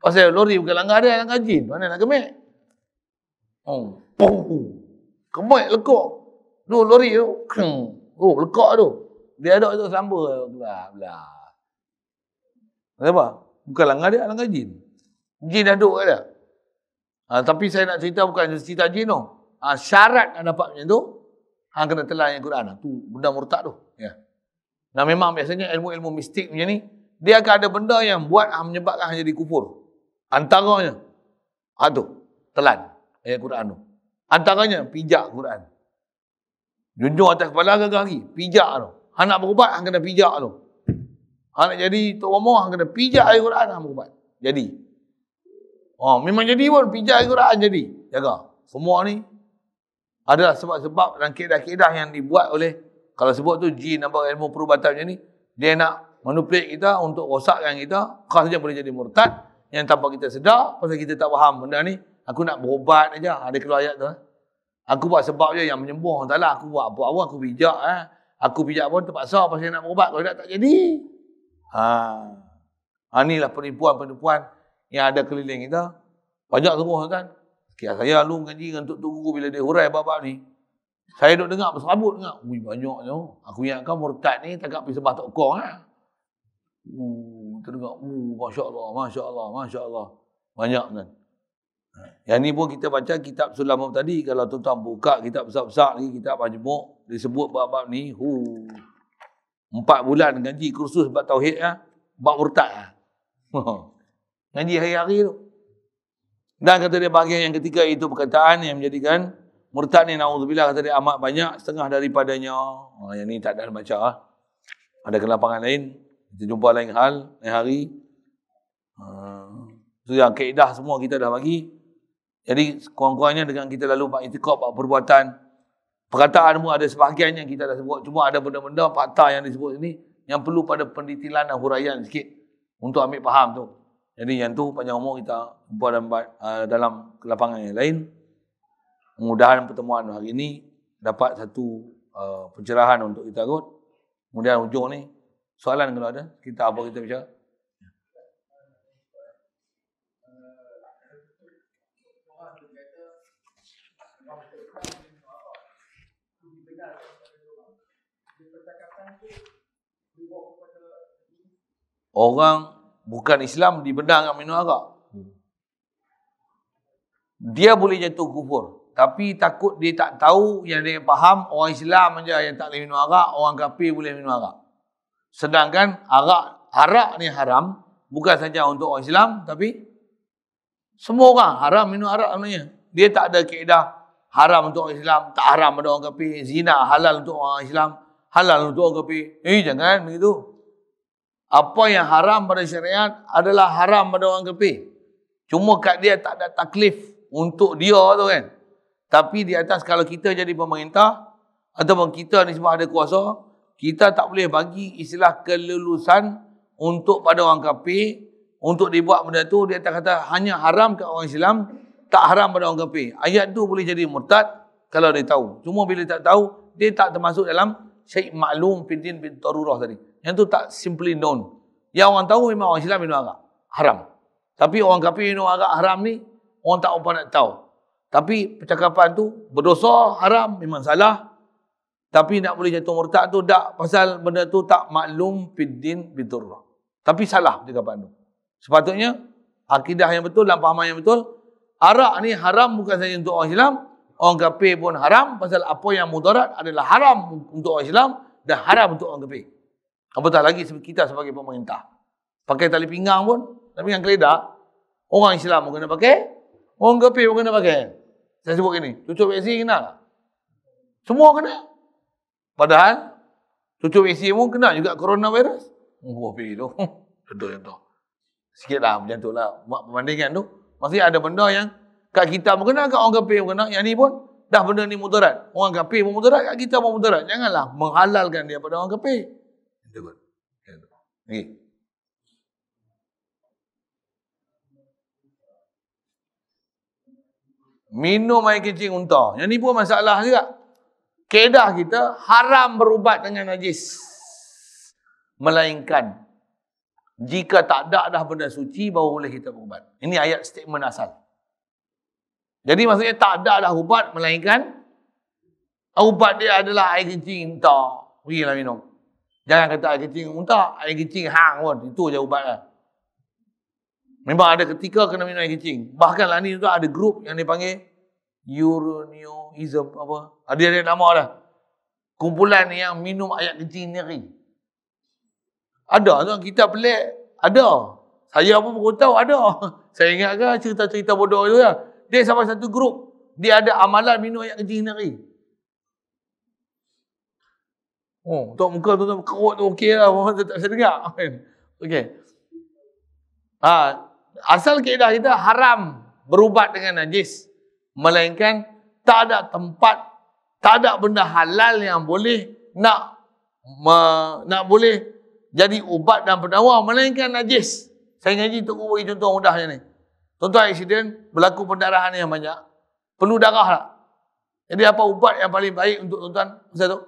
Pasal lori bukan langgar dia, langgar jin. Mana nak kemek? Kemek, lekuk. Tu lori tu. Lekuk tu. Dia ada tu samba. Belah. Kenapa? Bukan langgar dia, langgar jin. Jin dah duduk kat dia. Tapi saya nak cerita bukan cerita jin tu. Syarat nak dapat macam tu, hang kena telan ayat Quran. Tu benda murtad tu. Ya. Nah memang biasanya ilmu-ilmu mistik macam ni, dia akan ada benda yang buat menyebabkan hang jadi kufur. Antaranya, tu, telan ayat Quran tu. Antaranya, pijak Quran. Junjung atas kepala kaki, pijak tu. Hang nak berubat, hang kena pijak tu. Hang nak jadi Tok Momo, hang kena pijak ayat Quran, hang berubat. Jadi. Memang jadi pun, pijak ayat Quran jadi. Jaga. Semua ni adalah sebab-sebab dan kaedah-kaedah yang dibuat oleh, kalau sebut tu jin apa ilmu perubatan macam ni, dia nak manipulate kita untuk rosakkan kita, kau saja boleh jadi murtad yang tanpa kita sedar, pasal kita tak faham benda ni. Aku nak berubat aja, ada keluar ayat tu. Aku buat sebab je yang menyembuh, taklah aku buat apa-apa, aku pijak. Aku pijak pun terpaksa pasal nak berubat, kalau tak jadi. Inilah penipuan-penipuan yang ada keliling kita. Banyak terus kan. Kira saya lalu mengaji dengan Tok Guru bila dia hurai bab-bab ni. Saya duk dengar berserabut dengar. Ui banyaknya. Aku ingatkan murtad ni takkan pergi sembah tok kong Terdengar. Masya-Allah. Banyak kan. Yang ni pun kita baca kitab Sulam tadi. Kalau tuan-tuan buka kitab besar-besar lagi, kitab Majmuk, disebut bab-bab ni. 4 bulan ngaji kursus bab tauhid lah. Bab murtad. Ngaji hari-hari tu. Dan kata dia bahagian yang ketiga itu perkataan yang menjadikan murtad ni, na'udzubillah, kata dia amat banyak, setengah daripadanya. Yang ni tak ada baca lah. Ada kelapangan lain. Kita jumpa lain hal, lain hari. So yang kaedah semua kita dah bagi. Jadi kurang-kurangnya dengan kita lalu buat itikad, buat perbuatan. Perkataan pun ada sebahagian yang kita dah sebut. Cuma ada benda-benda fakta yang disebut ini yang perlu pada pendetilan dan huraian sikit untuk ambil faham tu. Jadi yang tu panjang umur kita jumpa dalam kelapangan yang lain. Mudah-mudahan pertemuan hari ini dapat satu pencerahan untuk kita kot. Kemudian hujung ni, soalan kalau ada, kita apa kita bicara? Orang bukan Islam dibenarkan minum arak. Dia boleh jatuh kufur. Tapi takut dia tak tahu, yang dia faham orang Islam saja yang tak boleh minum arak, orang kafir boleh minum arak. Sedangkan arak ni haram, bukan saja untuk orang Islam, tapi semua orang haram minum arak sebenarnya. Dia tak ada kaedah haram untuk orang Islam, tak haram pada orang kafir. Zina halal untuk orang Islam, halal untuk orang kafir. Jangan begitu. Apa yang haram pada syariat adalah haram pada orang kafir. Cuma kat dia tak ada taklif untuk dia tu kan. Tapi di atas, kalau kita jadi pemerintah ataupun kita ni semua ada kuasa, kita tak boleh bagi istilah kelulusan untuk pada orang kafir untuk dibuat benda tu. Dia tak kata hanya haram kat orang Islam, tak haram pada orang kafir. Ayat tu boleh jadi murtad kalau dia tahu. Cuma bila tak tahu, dia tak termasuk dalam syai' maklum fiddin bin darurah tadi. Yang tu tak simply known. Yang orang tahu memang orang Islam minum arak haram. Tapi orang kafir minum arak haram ni, orang tak apa nak tahu. Tapi percakapan tu berdosa, haram, memang salah. Tapi nak boleh jatuh murtad tu tak, pasal benda tu tak maklum fiddin bin darurah. Tapi salah percakapan tu. Sepatutnya akidah yang betul dan pahaman yang betul, arak ni haram bukan saja untuk orang Islam, orang kafir pun haram, pasal apa yang mudarat adalah haram untuk orang Islam dan haram untuk orang kafir. Apatah lagi kita sebagai pemerintah. Pakai tali pinggang pun, tali pinggang keledar, orang Islam pun kena pakai, orang kafir pun kena pakai. Saya sebut gini, cucuk vaksin kena tak? Semua kena. Padahal cucuk vaksin pun kena juga coronavirus. Pergi tu. Contoh. Sikitlah macam tu lah. Buat perbandingan tu. Maksudnya ada benda yang kat kita pun kena, kat orang kafir pun kena. Yang ni pun dah benda ni mudarat. Orang kafir pun mudarat, kat kita pun mudarat. Janganlah menghalalkan dia pada orang kafir. Okay. Minum air kencing unta. Yang ni pun masalah juga. Kaedah kita haram berubat dengan najis. Melainkan jika tak ada dah benda suci, baru boleh kita berubat. Ini ayat statement asal. Jadi maksudnya tak ada dah ubat, melainkan ubat dia adalah air kencing unta. Pergilah minum. Jangan kata air kencing unta, air kencing hang pun. Itu je ubatnya. Memang ada ketika kena minum air kencing. Bahkan lah ni tu ada grup yang dipanggil Urinoism apa. Ada nama dah. Kumpulan yang minum air kencing neri. Ada tu, kita pelik. Ada. Saya pun baru tahu ada. Saya ingat kan cerita-cerita bodoh tu lah. Dia sampai satu grup. Dia ada amalan minum air kencing neri. Tok muka tu kerut tu okey lah. Tak bisa dengar. Okey. Asal kaedah kita haram berubat dengan najis. Melainkan tak ada tempat, tak ada benda halal yang boleh nak boleh jadi ubat dan penawar melainkan najis. Saya ngaji untuk bagi contoh mudahnya ni. Contoh aksiden, berlaku pendarahan yang banyak. Perlu darah lah. Jadi apa ubat yang paling baik untuk tuan-tuan masa tu?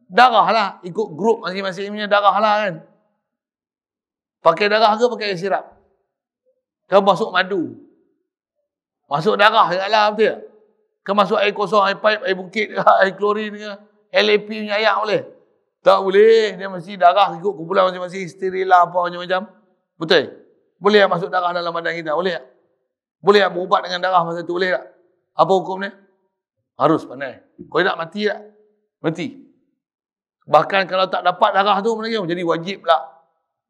Darah lah. Ikut grup masing-masing punya darah lah kan. Pakai darah ke pakai air sirap? Kau masuk madu. Masuk darah lah, betul tak? Kau masuk air kosong, air pipe, air bukit, air klorin ke, LAP punya air boleh? Tak boleh. Dia mesti darah ikut kumpulan masing-masing, steril lah apa macam-macam. Betul? Boleh masuk darah dalam badan kita? Boleh tak? Boleh tak berubat dengan darah masa tu? Boleh tak? Apa hukum dia? Harus pandai. Kau nak mati tak? Mati. Bahkan kalau tak dapat darah tu, jadi wajib pula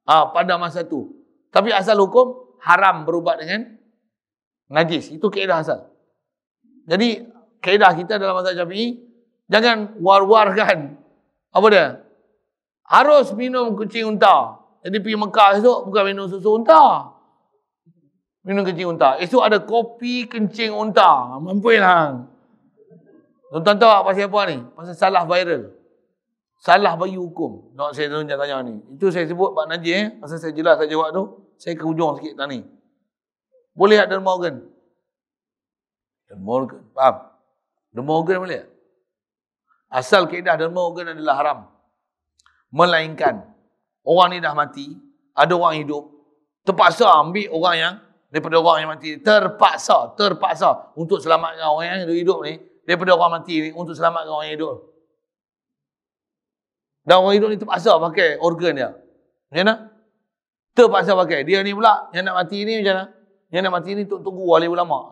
pada masa tu. Tapi asal hukum, haram berubat dengan najis. Itu kaedah asal. Jadi, kaedah kita dalam mazhab Syafi'i, jangan war-warkan. Apa dia? Harus minum kencing unta. Jadi pergi Mekah esok, bukan minum susu unta. Minum kencing unta. Esok ada kopi kencing unta. Mampu lah. Tuan-tuan tahu tak pasal apa ni? Pasal salah viral. Salah bagi hukum. Nak saya tanya ni. Itu saya sebut Pak Najib. Pasal saya jelas saya jawab tu. Saya ke hujung sikit tadi. Boleh tak derma organ? Derma organ. Faham? Derma organ boleh tak? Asal kaedah derma organ adalah haram. Melainkan orang ni dah mati, ada orang hidup, terpaksa ambil orang yang daripada orang yang mati, terpaksa untuk selamatkan orang yang hidup ni daripada orang mati ni, untuk selamatkan orang yang hidup. Dan orang hidup ni terpaksa pakai organ dia. Macam mana? Terpaksa pakai. Dia ni pula yang nak mati ni macam mana? Yang nak mati ni tunggu wali ulama.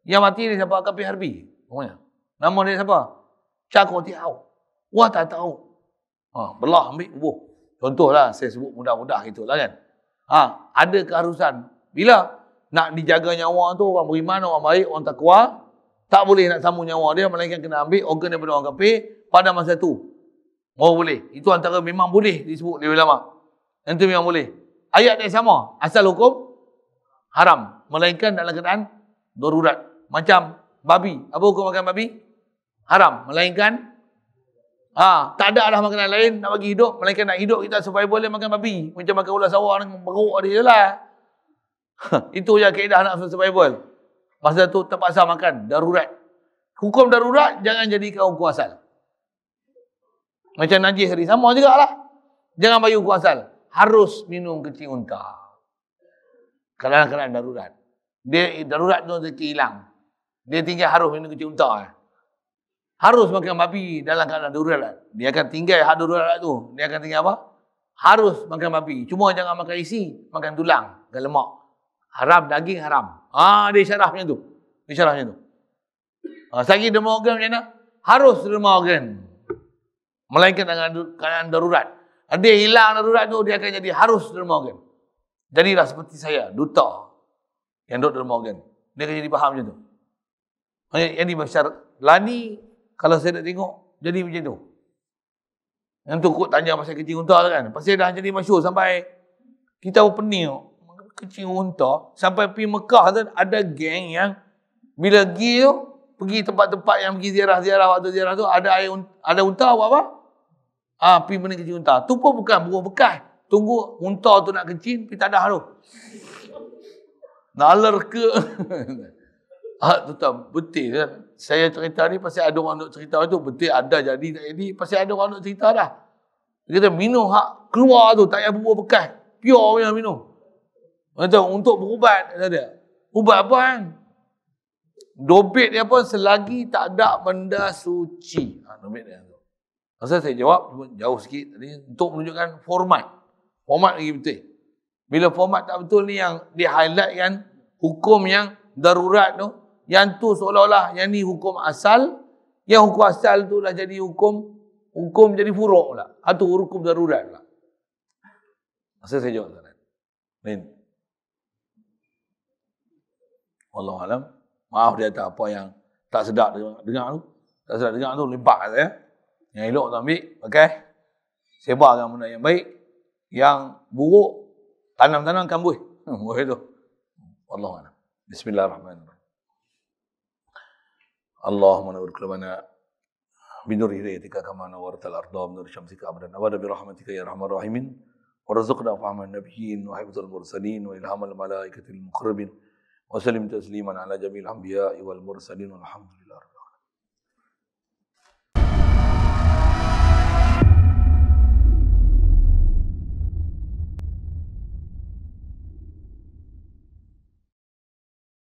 Yang mati ni siapa? Kapi Harbi. Nama dia siapa? Cakor Tiau. Wah tak tahu. Belah ambil kubuh. Contohlah saya sebut mudah-mudah gitulah kan. Ada keharusan. Bila nak dijaga nyawa tu, orang beriman, orang baik, orang takwa, tak boleh nak sambung nyawa dia, melainkan kena ambil organ daripada orang kafir pada masa tu. Oh boleh. Itu antara memang boleh disebut oleh ulama. Itu memang boleh. Ayat dia sama. Asal hukum haram. Melainkan dalam keadaan darurat. Macam babi. Apa hukum makan babi? Haram. Melainkan tak ada makanan lain nak bagi hidup. Melainkan nak hidup kita survival dia makan babi. Macam makan ular sawah dengan beruk dia je lah. Itu je kaedah nak survival. Masa tu terpaksa makan. Darurat. Hukum darurat jangan jadikan hukum asal. Macam najis tadi. Sama jugalah. Jangan bagi hukum asal. Harus minum kencing unta. Kadang-kadang darurat. Dia darurat tu rezeki hilang. Dia tinggal harus minum kencing unta. Harus makan babi dalam keadaan darurat. Dia akan tinggal hak darurat tu. Dia akan tinggal apa? Harus makan babi. Cuma jangan makan isi. Makan tulang. Makan lemak. Haram. Daging haram. Dia syarah macam tu. Dia syarah macam tu. Sekali derma organ macam mana? Harus derma organ. Melainkan dalam keadaan darurat. Dia hilang darurat tu, dia akan jadi harus derma organ. Jadilah seperti saya, duta yang duk derma organ. Dia akan jadi faham macam tu. Yang ni masyarakat. Lani, kalau saya nak tengok, jadi macam tu. Yang tu kot tanya pasal kencing unta kan. Pasal dah jadi masyhur sampai kita pening. Kencing unta. Sampai pergi Mekah tu ada geng yang bila pergi tu, pergi tempat-tempat yang pergi ziarah-ziarah, waktu ziarah tu ada air, ada unta buat apa? Pergi pening kencing unta. Tu pun bukan buah bekas. Tunggu unta tu nak kencing, pergi tadah tu. Nalar ke? Tu tak betul kan. Saya cerita ni pasal ada orang nak cerita tu. Betul ada jadi tak jadi. Pasal ada orang nak cerita dah. Dia kata minum hak keluar tu. Tak payah buah bekas. Pure punya minum. Kata untuk berubat. Kata dia. Ubat apa kan? Dobit dia pun selagi tak ada benda suci. Dobit dia tu. Masa saya jawab jauh sikit tadi. Untuk menunjukkan format. Format lagi betul. Bila format tak betul ni yang dia highlight kan. Hukum yang darurat tu. Yang tu seolah-olah yang ni hukum asal, yang hukum asal tu lah jadi hukum jadi furuk pula. Atau hukum darurat pula. Masa saya jawab tuan. Lain. Wallahualam. Maaf dia tak apa yang tak sedap dengar tu. Tak sedap dengar tu limpak kat saya. Yang elok tu ambil, pakai. Sebarkan benda yang baik. Yang buruk, tanam-tanam kambuh. Boleh tu. Wallahualam. Bismillahirrahmanirrahim. اللهم نور قلوبنا بنور هدايتك كما نورت الارض بنور شمسك ابدا ابدا برحمتك يا ارحم الراحمين وارزقنا فهم النبيين وحفظ المرسلين والهام الملائكه المقربين وسلم تسليما على جميع الانبياء والمرسلين والحمد لله.